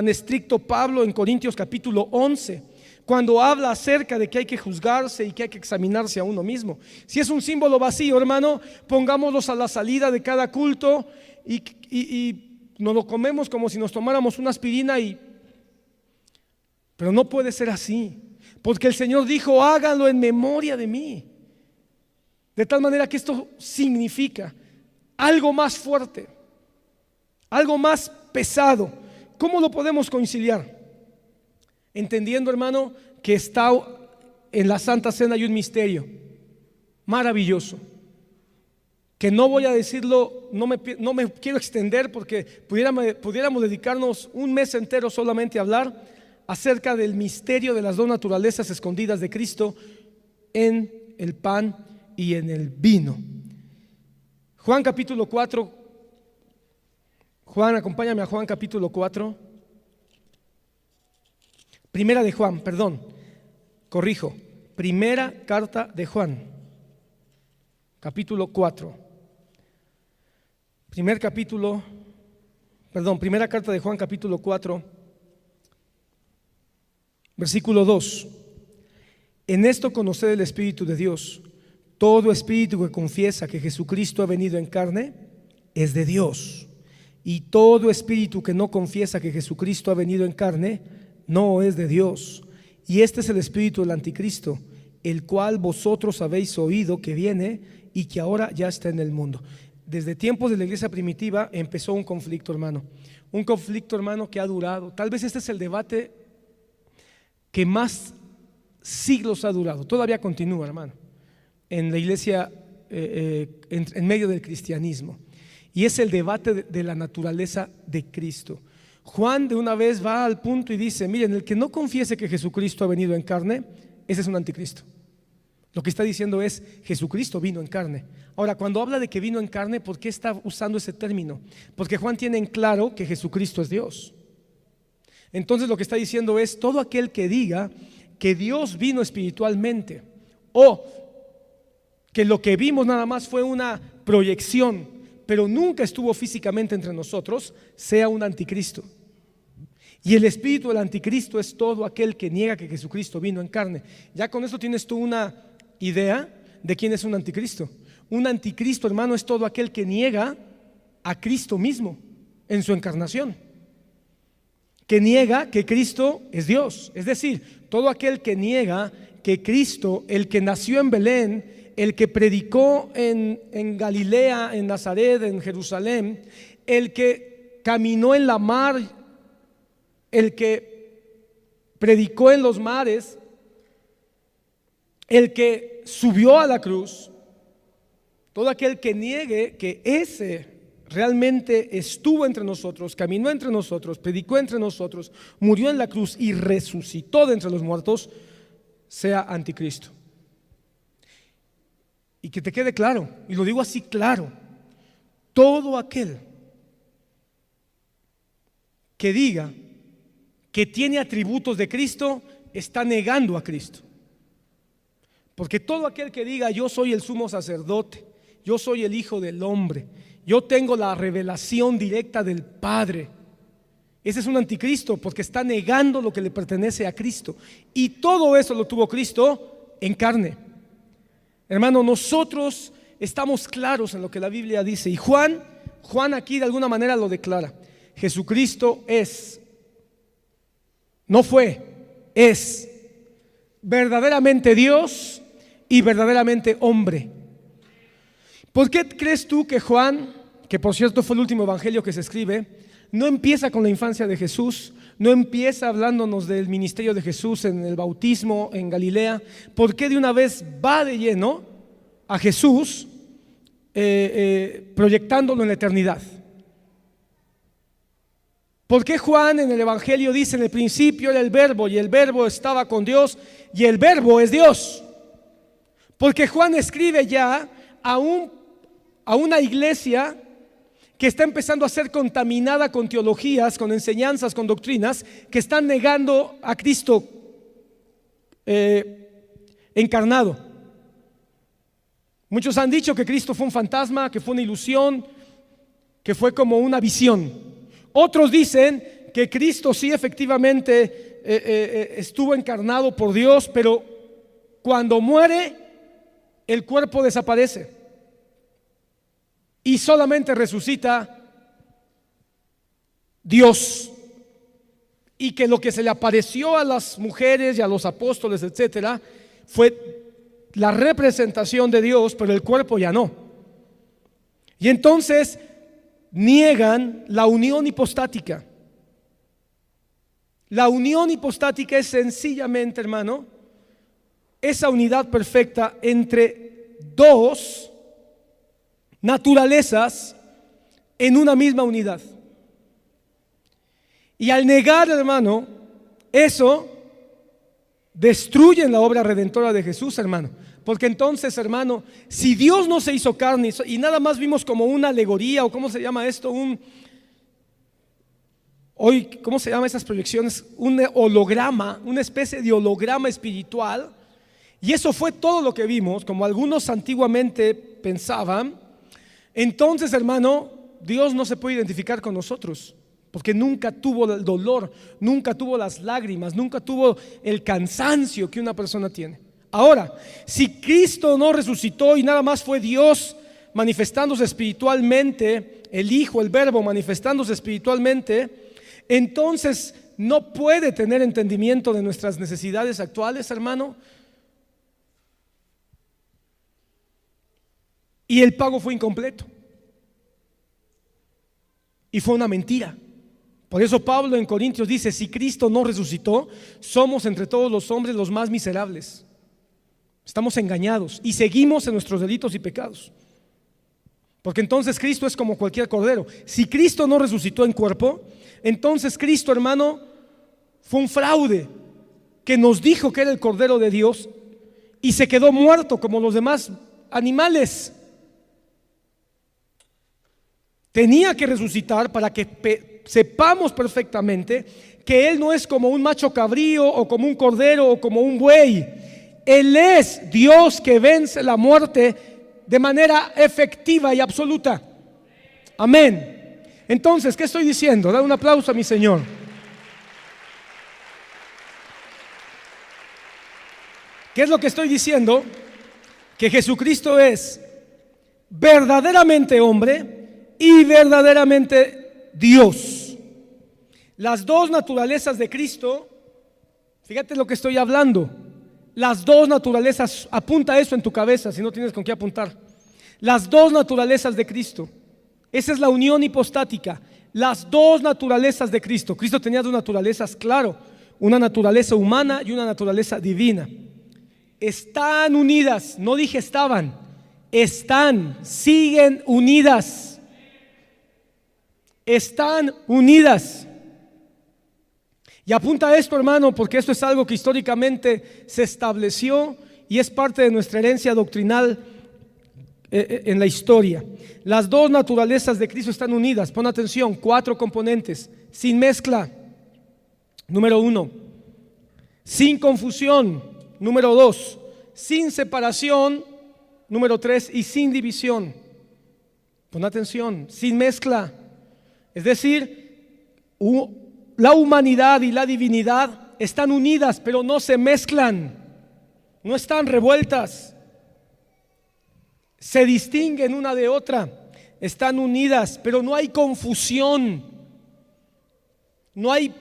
Speaker 1: estricto Pablo en Corintios capítulo 11, cuando habla acerca de que hay que juzgarse y que hay que examinarse a uno mismo. Si es un símbolo vacío, hermano, pongámoslos a la salida de cada culto y nos lo comemos como si nos tomáramos una aspirina pero no puede ser así, porque el Señor dijo: háganlo en memoria de mí. De tal manera que esto significa algo más fuerte, algo más pesado. ¿Cómo lo podemos conciliar? Entendiendo, hermano, que está en la Santa Cena hay un misterio maravilloso, que no voy a decirlo, no me quiero extender, porque pudiéramos dedicarnos un mes entero solamente a hablar acerca del misterio de las dos naturalezas escondidas de Cristo en el pan y en el vino. Juan capítulo 4. Juan, acompáñame a Juan capítulo 4. Primera de Juan, perdón, corrijo. Primera carta de Juan, capítulo 4. Primera carta de Juan, capítulo 4, versículo 2. En esto conoced el Espíritu de Dios. Todo espíritu que confiesa que Jesucristo ha venido en carne es de Dios. Y todo espíritu que no confiesa que Jesucristo ha venido en carne no es de Dios. Y este es el espíritu del anticristo, el cual vosotros habéis oído que viene y que ahora ya está en el mundo. Desde tiempos de la iglesia primitiva empezó un conflicto, hermano. Un conflicto, hermano, que ha durado. Tal vez este es el debate que más siglos ha durado. Todavía continúa, hermano, en la iglesia, en medio del cristianismo. Y es el debate de la naturaleza de Cristo. Juan de una vez va al punto y dice: miren, el que no confiese que Jesucristo ha venido en carne, ese es un anticristo. Lo que está diciendo es: Jesucristo vino en carne. Ahora, cuando habla de que vino en carne, ¿por qué está usando ese término? Porque Juan tiene en claro que Jesucristo es Dios. Entonces lo que está diciendo es: todo aquel que diga que Dios vino espiritualmente, o que lo que vimos nada más fue una proyección, pero nunca estuvo físicamente entre nosotros, sea un anticristo. Y el espíritu del anticristo es todo aquel que niega que Jesucristo vino en carne. Ya con esto tienes tú una idea de quién es un anticristo. Un anticristo, hermano, es todo aquel que niega a Cristo mismo en su encarnación, que niega que Cristo es Dios. Es decir, todo aquel que niega que Cristo, el que nació en Belén, el que predicó en Galilea, en Nazaret, en Jerusalén, el que caminó en la mar, el que predicó en los mares, el que subió a la cruz, todo aquel que niegue que ese realmente estuvo entre nosotros, caminó entre nosotros, predicó entre nosotros, murió en la cruz y resucitó de entre los muertos, sea anticristo. Y que te quede claro, y lo digo así claro, todo aquel que diga que tiene atributos de Cristo está negando a Cristo. Porque todo aquel que diga yo soy el sumo sacerdote, yo soy el Hijo del Hombre, yo tengo la revelación directa del Padre, ese es un anticristo porque está negando lo que le pertenece a Cristo. Y todo eso lo tuvo Cristo en carne. Hermano, nosotros estamos claros en lo que la Biblia dice. Y Juan aquí de alguna manera lo declara. Jesucristo es, no fue, es verdaderamente Dios y verdaderamente hombre. ¿Por qué crees tú que Juan, que por cierto fue el último evangelio que se escribe, no empieza con la infancia de Jesús, no empieza hablándonos del ministerio de Jesús en el bautismo en Galilea? ¿Por qué de una vez va de lleno a Jesús proyectándolo en la eternidad? ¿Por qué Juan en el evangelio dice en el principio era el verbo y el verbo estaba con Dios y el verbo es Dios? Porque Juan escribe ya a una iglesia que está empezando a ser contaminada con teologías, con enseñanzas, con doctrinas que están negando a Cristo encarnado. Muchos han dicho que Cristo fue un fantasma, que fue una ilusión, que fue como una visión. Otros dicen que Cristo sí efectivamente estuvo encarnado por Dios, pero cuando muere el cuerpo desaparece y solamente resucita Dios, y que lo que se le apareció a las mujeres y a los apóstoles, etcétera, fue la representación de Dios, pero el cuerpo ya no. Y entonces niegan la unión hipostática. La unión hipostática es sencillamente, hermano, esa unidad perfecta entre dos naturalezas en una misma unidad. Y al negar, hermano, eso destruyen la obra redentora de Jesús, hermano. Porque entonces, hermano, si Dios no se hizo carne y nada más vimos como una alegoría, o cómo se llama esto, ¿cómo se llama esas proyecciones? Un holograma, una especie de holograma espiritual, y eso fue todo lo que vimos, como algunos antiguamente pensaban. Entonces, hermano, Dios no se puede identificar con nosotros, porque nunca tuvo el dolor, nunca tuvo las lágrimas, nunca tuvo el cansancio que una persona tiene. Ahora, si Cristo no resucitó y nada más fue Dios manifestándose espiritualmente, el Hijo, el Verbo manifestándose espiritualmente, entonces no puede tener entendimiento de nuestras necesidades actuales, hermano. Y el pago fue incompleto. Y fue una mentira. Por eso Pablo en Corintios dice: si Cristo no resucitó, somos entre todos los hombres los más miserables. Estamos engañados y seguimos en nuestros delitos y pecados. Porque entonces Cristo es como cualquier cordero. Si Cristo no resucitó en cuerpo, entonces Cristo, hermano, fue un fraude que nos dijo que era el Cordero de Dios y se quedó muerto como los demás animales. Tenía que resucitar para que sepamos perfectamente que Él no es como un macho cabrío o como un cordero o como un buey. Él es Dios que vence la muerte de manera efectiva y absoluta. Amén. Entonces, ¿qué estoy diciendo? Dale un aplauso a mi Señor. ¿Qué es lo que estoy diciendo? Que Jesucristo es verdaderamente hombre y verdaderamente Dios. Las dos naturalezas de Cristo, fíjate lo que estoy hablando. Las dos naturalezas, apunta eso en tu cabeza si no tienes con qué apuntar. Las dos naturalezas de Cristo, esa es la unión hipostática. Las dos naturalezas de Cristo. Cristo tenía dos naturalezas, claro, una naturaleza humana y una naturaleza divina. Están unidas, no dije estaban, están, siguen unidas. están unidas. Y apunta a esto, hermano, porque esto es algo que históricamente se estableció y es parte de nuestra herencia doctrinal en la historia. Las dos naturalezas de Cristo están unidas. Pon atención, 4 componentes, sin mezcla. Número 1, sin confusión. Número 2, sin separación. Número 3, y sin división. Pon atención, sin mezcla. Es decir, la humanidad y la divinidad están unidas, pero no se mezclan, no están revueltas, se distinguen una de otra, están unidas, pero no hay confusión, no hay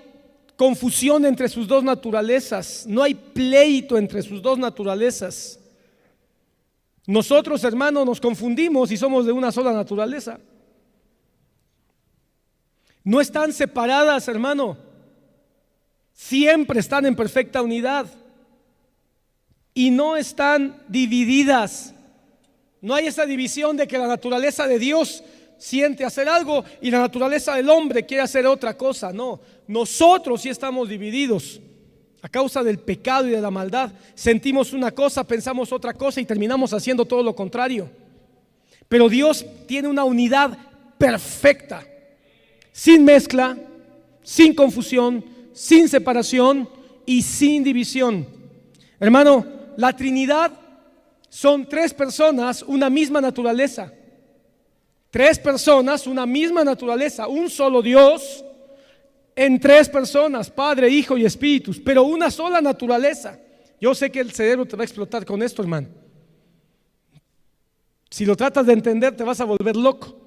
Speaker 1: confusión entre sus dos naturalezas, no hay pleito entre sus dos naturalezas. Nosotros, hermanos, nos confundimos y somos de una sola naturaleza. No están separadas, hermano. Siempre están en perfecta unidad. Y no están divididas. No hay esa división de que la naturaleza de Dios siente hacer algo y la naturaleza del hombre quiere hacer otra cosa. No, nosotros sí estamos divididos. A causa del pecado y de la maldad, sentimos una cosa, pensamos otra cosa y terminamos haciendo todo lo contrario. Pero Dios tiene una unidad perfecta, sin mezcla, sin confusión, sin separación y sin división. Hermano, la Trinidad son 3 personas, una misma naturaleza. 3 personas, una misma naturaleza, un solo Dios en 3 personas, Padre, Hijo y Espíritus, pero una sola naturaleza. Yo sé que el cerebro te va a explotar con esto, hermano. Si lo tratas de entender, te vas a volver loco.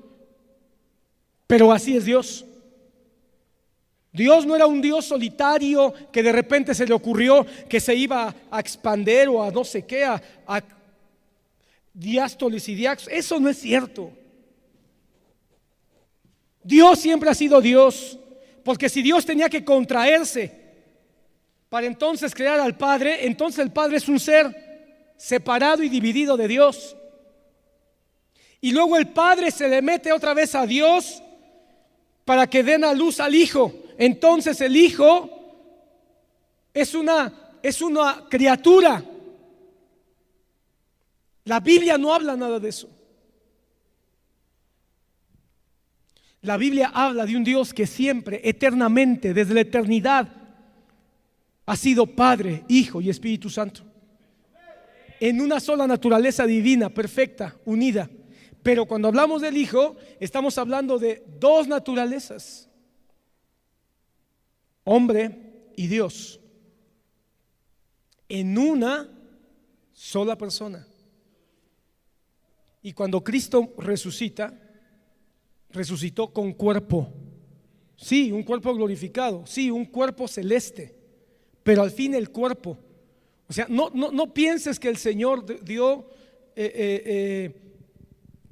Speaker 1: Pero así es Dios. Dios no era un Dios solitario que de repente se le ocurrió que se iba a expander o a no sé qué, a diástoles y diáconos. Eso no es cierto. Dios siempre ha sido Dios. Porque si Dios tenía que contraerse para entonces crear al Padre, entonces el Padre es un ser separado y dividido de Dios. Y luego el Padre se le mete otra vez a Dios para que den a luz al Hijo. Entonces el Hijo es una criatura. La Biblia no habla nada de eso. La Biblia habla de un Dios que siempre, eternamente, desde la eternidad, ha sido Padre, Hijo y Espíritu Santo. En una sola naturaleza divina, perfecta, unida. Pero cuando hablamos del Hijo, estamos hablando de 2 naturalezas. Hombre y Dios. En una sola persona. Y cuando Cristo resucitó con cuerpo, sí, un cuerpo glorificado, sí, un cuerpo celeste, pero al fin el cuerpo, o sea, no pienses que el Señor dio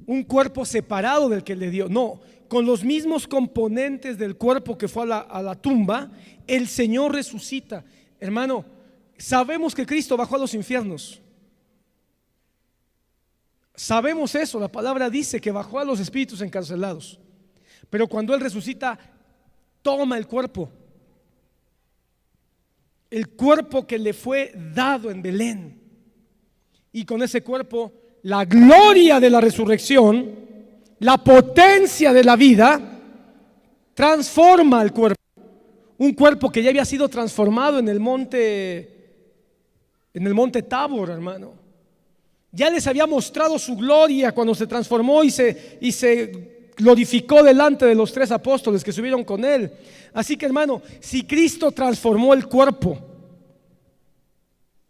Speaker 1: un cuerpo separado del que le dio, no, con los mismos componentes del cuerpo que fue a la tumba, el Señor resucita. Hermano, sabemos que Cristo bajó a los infiernos. Sabemos eso, la palabra dice que bajó a los espíritus encarcelados. Pero cuando Él resucita, toma el cuerpo que le fue dado en Belén. Y con ese cuerpo, la gloria de la resurrección, la potencia de la vida, transforma el cuerpo. Un cuerpo que ya había sido transformado en el monte Tabor, hermano. Ya les había mostrado su gloria cuando se transformó y se glorificó delante de los 3 apóstoles que subieron con Él. Así que, hermano, si Cristo transformó el cuerpo,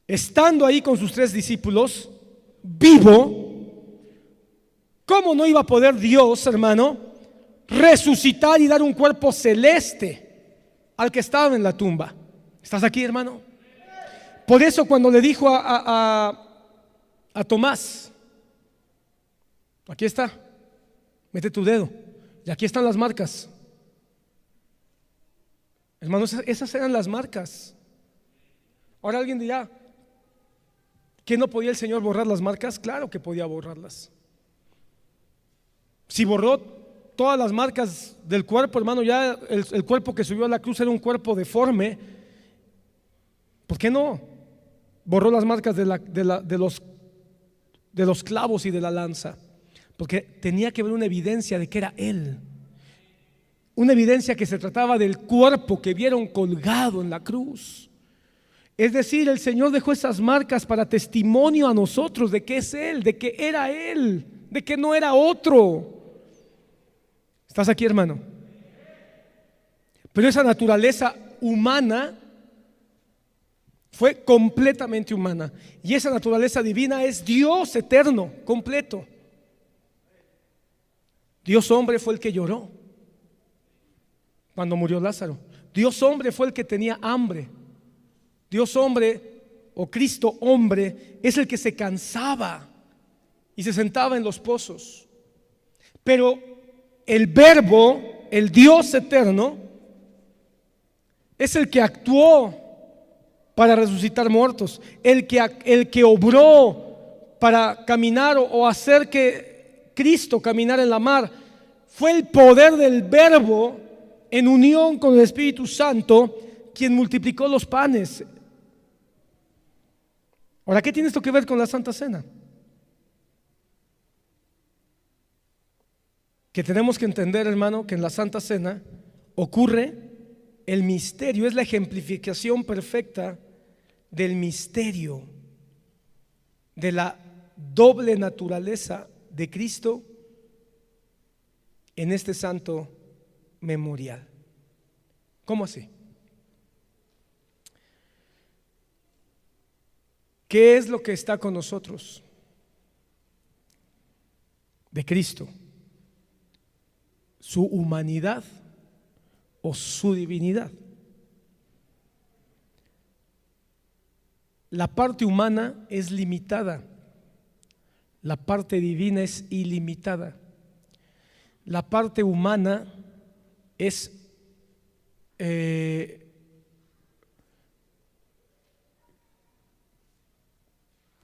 Speaker 1: estando ahí con sus 3 discípulos, vivo, ¿cómo no iba a poder Dios, hermano, resucitar y dar un cuerpo celeste al que estaba en la tumba? ¿Estás aquí, hermano? Por eso cuando le dijo a Tomás, aquí está, mete tu dedo, y aquí están las marcas. Hermanos, esas eran las marcas. Ahora alguien dirá, ¿que no podía el Señor borrar las marcas? Claro que podía borrarlas. Si borró todas las marcas del cuerpo, hermano. Ya el cuerpo que subió a la cruz era un cuerpo deforme. ¿Por qué no borró las marcas de los clavos y de la lanza? Porque tenía que haber una evidencia de que era Él, una evidencia que se trataba del cuerpo que vieron colgado en la cruz. Es decir, el Señor dejó esas marcas para testimonio a nosotros de que es Él, de que era Él, de que no era otro. ¿Estás aquí, hermano? Pero esa naturaleza humana fue completamente humana, y esa naturaleza divina es Dios eterno, completo. Dios hombre fue el que lloró cuando murió Lázaro. Dios hombre fue el que tenía hambre. Dios hombre, o Cristo hombre, es el que se cansaba y se sentaba en los pozos. Pero el Verbo, el Dios eterno, es el que actuó para resucitar muertos, el que obró para caminar o hacer que Cristo caminara en la mar. Fue el poder del Verbo en unión con el Espíritu Santo quien multiplicó los panes. Ahora, ¿qué tiene esto que ver con la Santa Cena? Que tenemos que entender, hermano, que en la Santa Cena ocurre el misterio, es la ejemplificación perfecta del misterio de la doble naturaleza de Cristo en este santo memorial. ¿Cómo así? ¿Qué es lo que está con nosotros de Cristo? ¿Su humanidad o su divinidad? La parte humana es limitada, la parte divina es ilimitada. La parte humana es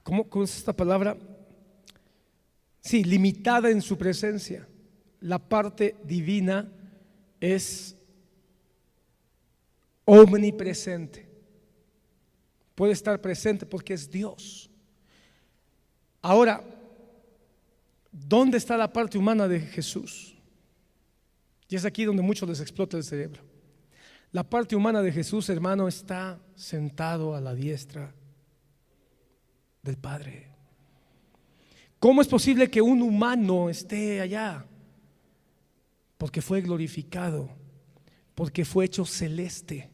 Speaker 1: ¿cómo es esta palabra? Sí, limitada en su presencia. La parte divina es omnipresente. Puede estar presente porque es Dios. Ahora, ¿dónde está la parte humana de Jesús? Y es aquí donde muchos les explota el cerebro. La parte humana de Jesús, hermano, está sentado a la diestra del Padre. ¿Cómo es posible que un humano esté allá? Porque fue glorificado, porque fue hecho celeste.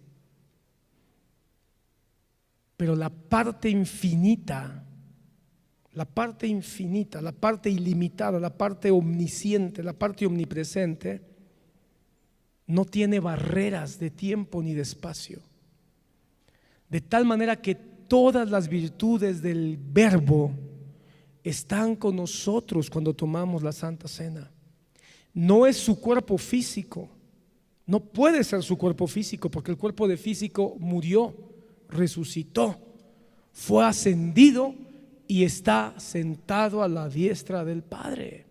Speaker 1: Pero la parte infinita, la parte ilimitada, la parte omnisciente, la parte omnipresente, no tiene barreras de tiempo ni de espacio. De tal manera que todas las virtudes del Verbo están con nosotros cuando tomamos la Santa Cena. No es su cuerpo físico, no puede ser su cuerpo físico, porque el cuerpo de físico murió, resucitó, fue ascendido y está sentado a la diestra del Padre.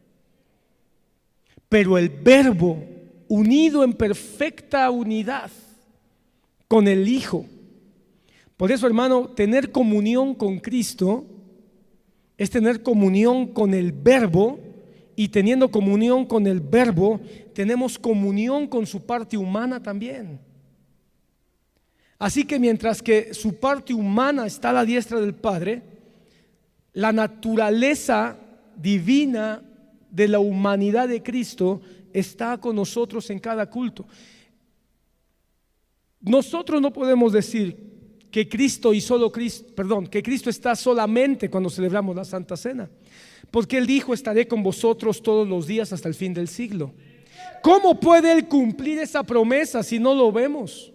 Speaker 1: Pero el Verbo, unido en perfecta unidad con el Hijo. Por eso, hermano, tener comunión con Cristo es tener comunión con el Verbo, y teniendo comunión con el Verbo, tenemos comunión con su parte humana también. Así que mientras que su parte humana está a la diestra del Padre, la naturaleza divina de la humanidad de Cristo está con nosotros en cada culto. Nosotros no podemos decir que Cristo y solo Cristo, que Cristo está solamente cuando celebramos la Santa Cena, porque Él dijo: estaré con vosotros todos los días hasta el fin del siglo. ¿Cómo puede Él cumplir esa promesa si no lo vemos?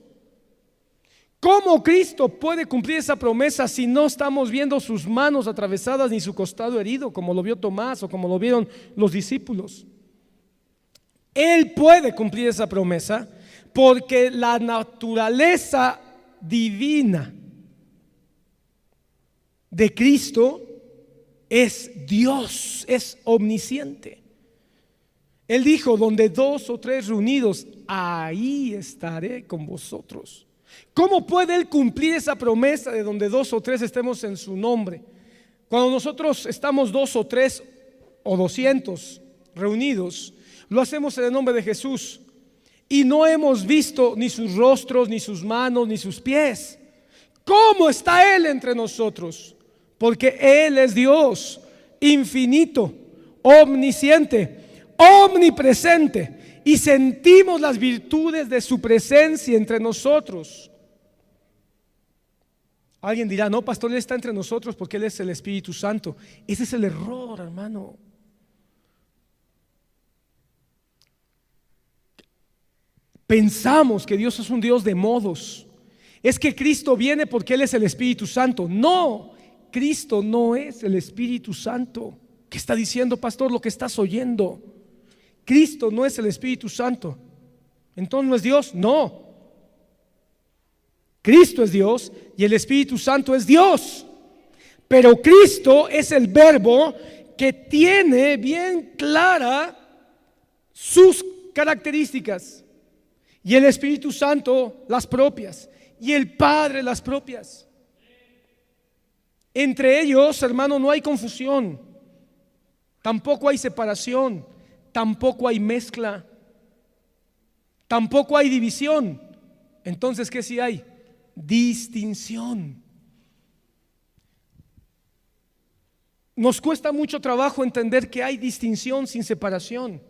Speaker 1: ¿Cómo Cristo puede cumplir esa promesa si no estamos viendo sus manos atravesadas ni su costado herido, como lo vio Tomás o como lo vieron los discípulos? Él puede cumplir esa promesa porque la naturaleza divina de Cristo es Dios, es omnisciente. Él dijo, donde 2 o 3 reunidos, ahí estaré con vosotros. ¿Cómo puede Él cumplir esa promesa de donde 2 o 3 estemos en su nombre? Cuando nosotros estamos 2 o 3 o 200 reunidos, lo hacemos en el nombre de Jesús. Y no hemos visto ni sus rostros, ni sus manos, ni sus pies. ¿Cómo está Él entre nosotros? Porque Él es Dios infinito, omnisciente, omnipresente, y sentimos las virtudes de su presencia entre nosotros. Alguien dirá, no, pastor, Él está entre nosotros porque Él es el Espíritu Santo. Ese es el error, hermano. Pensamos que Dios es un Dios de modos. Es que Cristo viene porque Él es el Espíritu Santo. No, Cristo no es el Espíritu Santo. ¿Qué está diciendo, pastor? Lo que estás oyendo. Cristo no es el Espíritu Santo. ¿Entonces no es Dios? No. Cristo es Dios y el Espíritu Santo es Dios. Pero Cristo es el verbo que tiene bien clara sus características, y el Espíritu Santo las propias, y el Padre las propias. Entre ellos, hermano, no hay confusión, tampoco hay separación, tampoco hay mezcla, tampoco hay división. Entonces, ¿qué sí hay? Distinción. Nos cuesta mucho trabajo entender que hay distinción sin separación.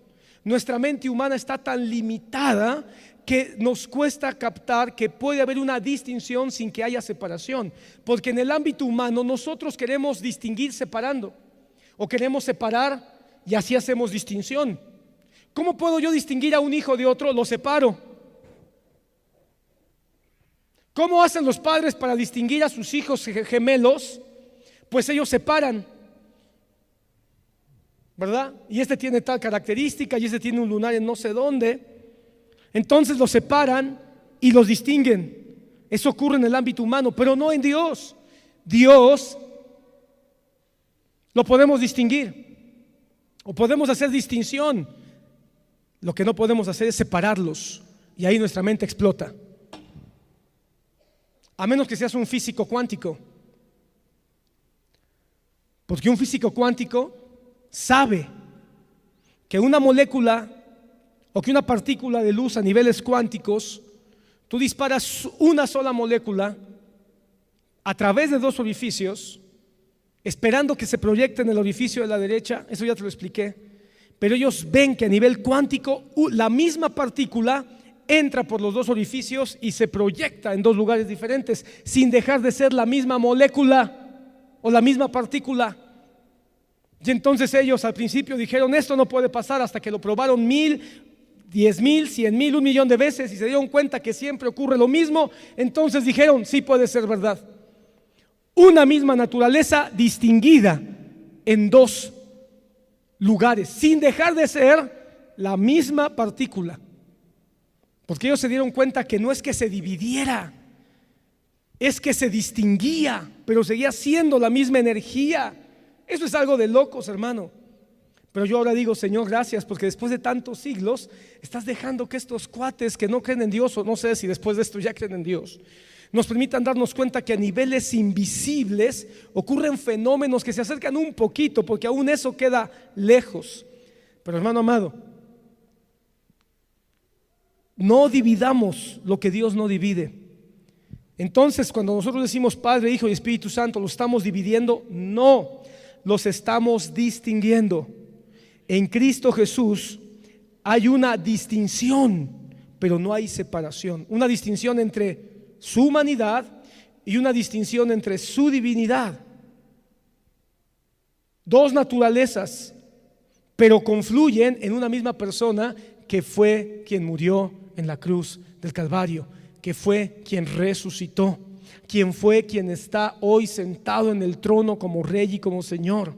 Speaker 1: Nuestra mente humana está tan limitada que nos cuesta captar que puede haber una distinción sin que haya separación. Porque en el ámbito humano nosotros queremos distinguir separando, o queremos separar y así hacemos distinción. ¿Cómo puedo yo distinguir a un hijo de otro? Lo separo. ¿Cómo hacen los padres para distinguir a sus hijos gemelos? Pues ellos separan, ¿verdad? Y este tiene tal característica y este tiene un lunar en no sé dónde. Entonces los separan y los distinguen. Eso ocurre en el ámbito humano, pero no en Dios. Dios lo podemos distinguir, o podemos hacer distinción. Lo que no podemos hacer es separarlos, y ahí nuestra mente explota. A menos que seas un físico cuántico, porque un físico cuántico sabe que una molécula o que una partícula de luz a niveles cuánticos, tú disparas una sola molécula a través de 2 orificios, esperando que se proyecte en el orificio de la derecha. Eso ya te lo expliqué. Pero ellos ven que a nivel cuántico la misma partícula entra por los 2 orificios y se proyecta en 2 lugares diferentes, sin dejar de ser la misma molécula o la misma partícula. Y entonces ellos al principio dijeron, esto no puede pasar, hasta que lo probaron 1000, 10,000, 100,000, 1,000,000 de veces y se dieron cuenta que siempre ocurre lo mismo. Entonces dijeron, sí puede ser verdad. Una misma naturaleza distinguida en 2 lugares, sin dejar de ser la misma partícula. Porque ellos se dieron cuenta que no es que se dividiera, es que se distinguía, pero seguía siendo la misma energía. Eso es algo de locos, hermano. Pero yo ahora digo, Señor, gracias, porque después de tantos siglos estás dejando que estos cuates que no creen en Dios, o no sé si después de esto ya creen en Dios, nos permitan darnos cuenta que a niveles invisibles ocurren fenómenos que se acercan un poquito, porque aún eso queda lejos. Pero hermano amado, no dividamos lo que Dios no divide. Entonces, cuando nosotros decimos Padre, Hijo y Espíritu Santo, ¿lo estamos dividiendo? No, los estamos distinguiendo. En Cristo Jesús hay una distinción, pero no hay separación. Una distinción entre su humanidad y una distinción entre su divinidad. 2 naturalezas, pero confluyen en una misma persona, que fue quien murió en la cruz del Calvario, que fue quien resucitó, quien fue quien está hoy sentado en el trono como Rey y como Señor.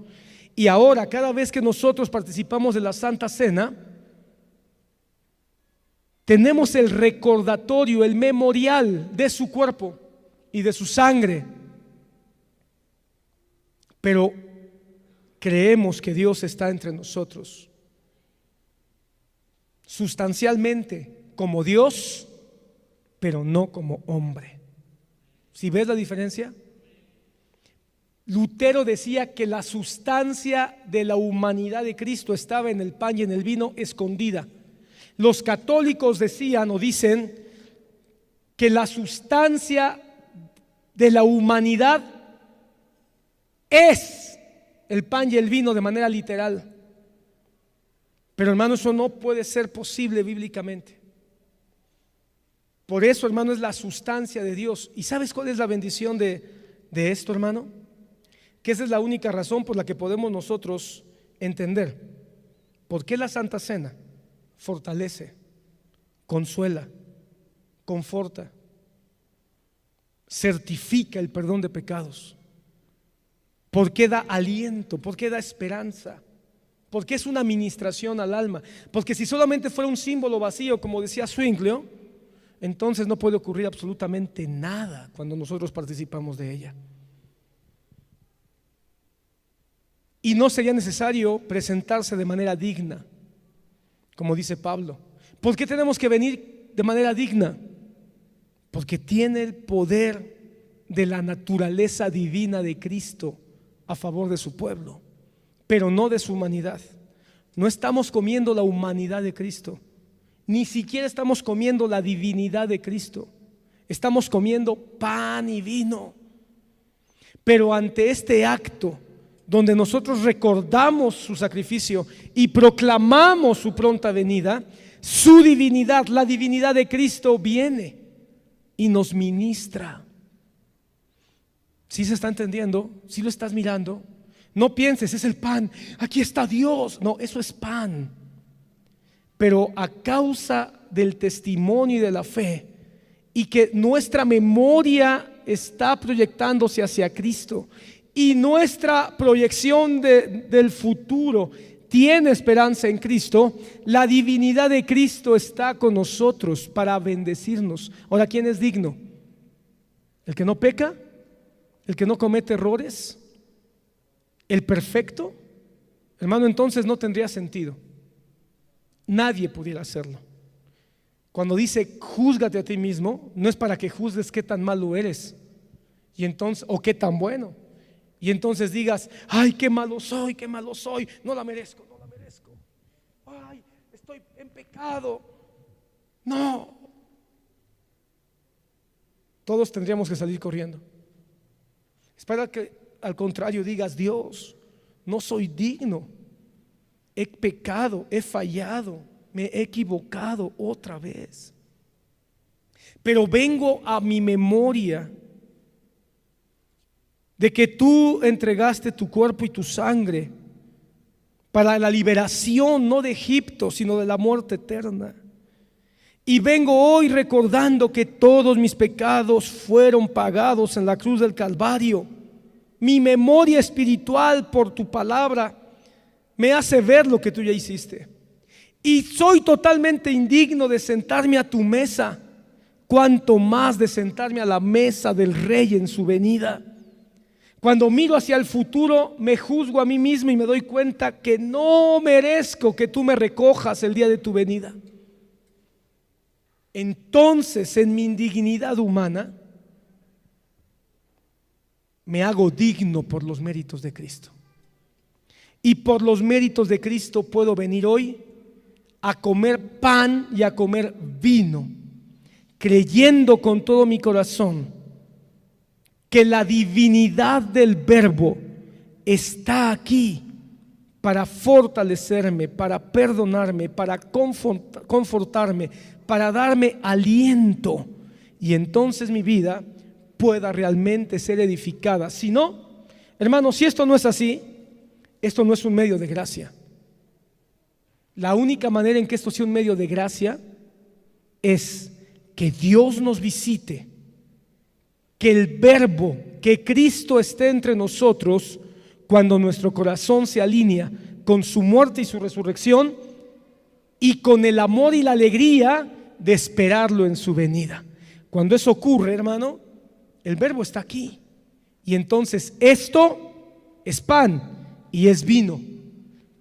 Speaker 1: Y ahora, cada vez que nosotros participamos de la Santa Cena, tenemos el recordatorio, el memorial de su cuerpo y de su sangre. Pero creemos que Dios está entre nosotros. sustancialmente como Dios, pero no como hombre. ¿Sí ves la diferencia? Lutero decía que la sustancia de la humanidad de Cristo estaba en el pan y en el vino escondida. Los católicos decían o dicen que la sustancia de la humanidad es el pan y el vino de manera literal. Pero hermano, eso no puede ser posible bíblicamente. Por eso, hermano, es la sustancia de Dios. ¿Y sabes cuál es la bendición de esto, hermano? Que esa es la única razón por la que podemos nosotros entender por qué la Santa Cena fortalece, consuela, conforta, certifica el perdón de pecados, por qué da aliento, por qué da esperanza, porque es una ministración al alma. Porque si solamente fuera un símbolo vacío, como decía Zwinglio, entonces no puede ocurrir absolutamente nada cuando nosotros participamos de ella. Y no sería necesario presentarse de manera digna, como dice Pablo. ¿Por qué tenemos que venir de manera digna? Porque tiene el poder de la naturaleza divina de Cristo a favor de su pueblo, pero no de su humanidad. No estamos comiendo la humanidad de Cristo, ni siquiera estamos comiendo la divinidad de Cristo. Estamos comiendo pan y vino. Pero ante este acto donde nosotros recordamos su sacrificio y proclamamos su pronta venida, su divinidad, la divinidad de Cristo viene y nos ministra. ¿Sí se está entendiendo? ¿Sí lo estás mirando? No pienses, es el pan, aquí está Dios. No, eso es pan. Pero a causa del testimonio y de la fe, y que nuestra memoria está proyectándose hacia Cristo, y nuestra proyección del futuro tiene esperanza en Cristo, la divinidad de Cristo está con nosotros para bendecirnos. Ahora, ¿quién es digno? ¿El que no peca? ¿El que no comete errores? ¿El perfecto? Hermano, entonces no tendría sentido. Nadie pudiera hacerlo. Cuando dice júzgate a ti mismo, no es para que juzgues qué tan malo eres y entonces, o qué tan bueno, y entonces digas, ay, qué malo soy, no la merezco, ay, estoy en pecado. No, todos tendríamos que salir corriendo. Es para que al contrario digas, Dios, no soy digno, he pecado, he fallado, me he equivocado otra vez, pero vengo a mi memoria de que tú entregaste tu cuerpo y tu sangre para la liberación no de Egipto, sino de la muerte eterna. Y vengo hoy recordando que todos mis pecados fueron pagados en la cruz del Calvario. Mi memoria espiritual por tu palabra me hace ver lo que tú ya hiciste. Y soy totalmente indigno de sentarme a tu mesa, cuanto más de sentarme a la mesa del Rey en su venida. Cuando miro hacia el futuro, me juzgo a mí mismo y me doy cuenta que no merezco que tú me recojas el día de tu venida. Entonces, en mi indignidad humana, me hago digno por los méritos de Cristo. Y por los méritos de Cristo puedo venir hoy a comer pan y a comer vino, creyendo con todo mi corazón que la divinidad del Verbo está aquí para fortalecerme, para perdonarme, para confortarme, para darme aliento, y entonces mi vida pueda realmente ser edificada. Si no, hermano, si esto no es así, esto no es un medio de gracia. La única manera en que esto sea un medio de gracia es que Dios nos visite, que el Verbo, que Cristo esté entre nosotros cuando nuestro corazón se alinea con su muerte y su resurrección y con el amor y la alegría de esperarlo en su venida. Cuando eso ocurre, hermano, el Verbo está aquí, y entonces esto es pan y es vino,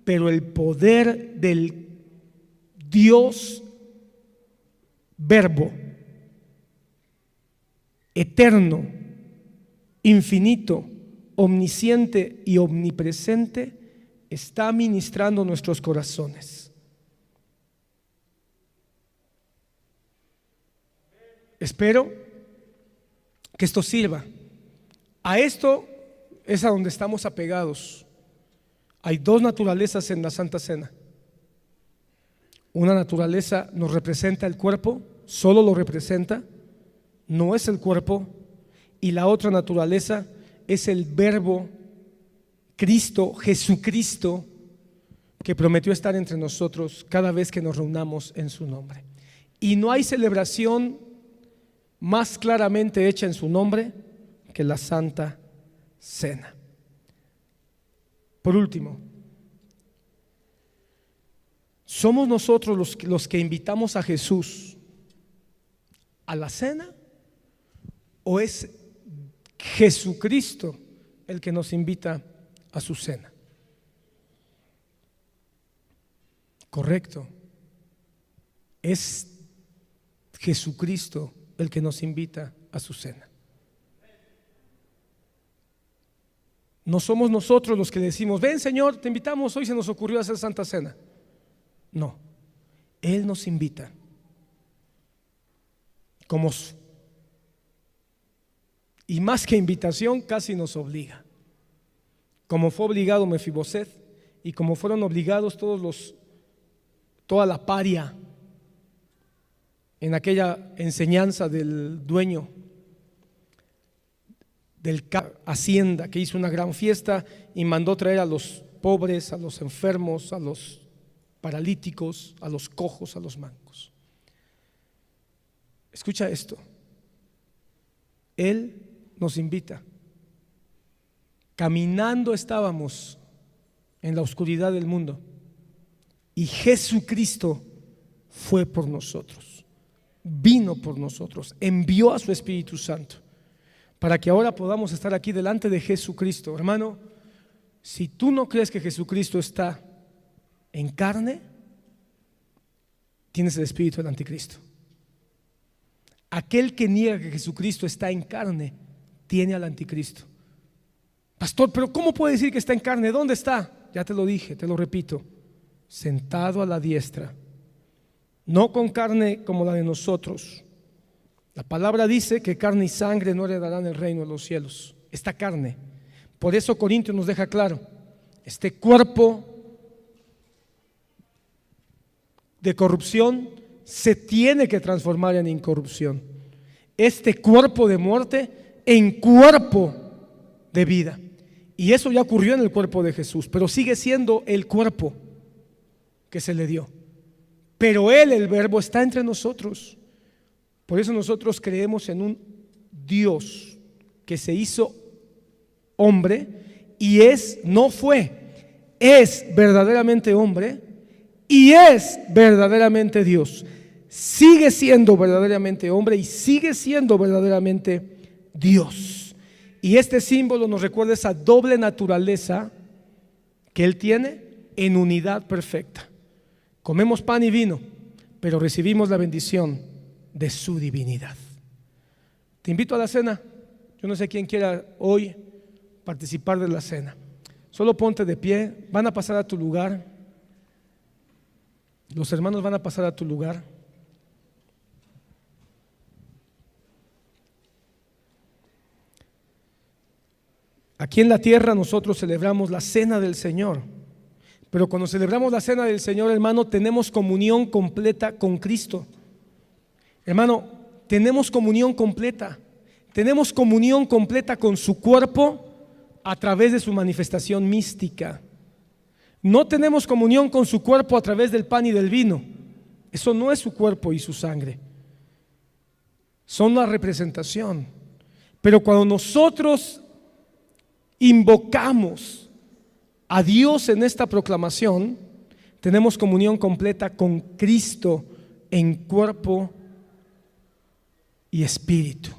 Speaker 1: pero el poder del Dios Verbo, eterno, infinito, omnisciente y omnipresente, está ministrando nuestros corazones. Espero que esto sirva. A esto es a donde estamos apegados. Hay dos naturalezas en la Santa Cena. Una naturaleza nos representa el cuerpo, solo lo representa, no es el cuerpo. Y la otra naturaleza es el Verbo Cristo, Jesucristo, que prometió estar entre nosotros cada vez que nos reunamos en su nombre. Y no hay celebración más claramente hecha en su nombre que la Santa Cena. Por último, ¿somos nosotros los que invitamos a Jesús a la cena o es Jesucristo el que nos invita a su cena? Correcto. Es Jesucristo el que nos invita a su cena. No somos nosotros los que decimos: ven Señor, te invitamos, hoy se nos ocurrió hacer Santa Cena. No, Él nos invita. Y más que invitación, casi nos obliga. Como fue obligado Mefiboset y como fueron obligados toda la paria en aquella enseñanza del dueño del hacienda, que hizo una gran fiesta y mandó traer a los pobres, a los enfermos, a los paralíticos, a los cojos, a los mancos. Escucha esto. Él nos invita. Caminando estábamos en la oscuridad del mundo y Jesucristo fue por nosotros, vino por nosotros, envió a su Espíritu Santo para que ahora podamos estar aquí delante de Jesucristo. Hermano, si tú no crees que Jesucristo está en carne, tienes el espíritu del anticristo. Aquel que niega que Jesucristo está en carne tiene al anticristo. Pastor, pero ¿cómo puede decir que está en carne? ¿Dónde está? Ya te lo dije, te lo repito: sentado a la diestra, no con carne como la de nosotros. La palabra dice que carne y sangre no heredarán el reino de los cielos. Esta carne. Por eso Corintios nos deja claro: este cuerpo de corrupción se tiene que transformar en incorrupción. Este cuerpo de muerte en cuerpo de vida. Y eso ya ocurrió en el cuerpo de Jesús, pero sigue siendo el cuerpo que se le dio. Pero Él, el Verbo, está entre nosotros. Por eso nosotros creemos en un Dios que se hizo hombre y es verdaderamente hombre y es verdaderamente Dios. Sigue siendo verdaderamente hombre y sigue siendo verdaderamente Dios. Y este símbolo nos recuerda esa doble naturaleza que Él tiene en unidad perfecta. Comemos pan y vino, pero recibimos la bendición de su divinidad. Te invito a la cena. Yo no sé quién quiera hoy participar de la cena. Solo ponte de pie. Van a pasar a tu lugar. Los hermanos van a pasar a tu lugar. Aquí en la tierra nosotros celebramos la cena del Señor, pero cuando celebramos la cena del Señor, hermano, tenemos comunión completa con Cristo. Hermano, tenemos comunión completa. Tenemos comunión completa con su cuerpo a través de su manifestación mística. No tenemos comunión con su cuerpo a través del pan y del vino. Eso no es su cuerpo y su sangre. Son la representación. Pero cuando nosotros invocamos a Dios en esta proclamación, tenemos comunión completa con Cristo en cuerpo y espíritu.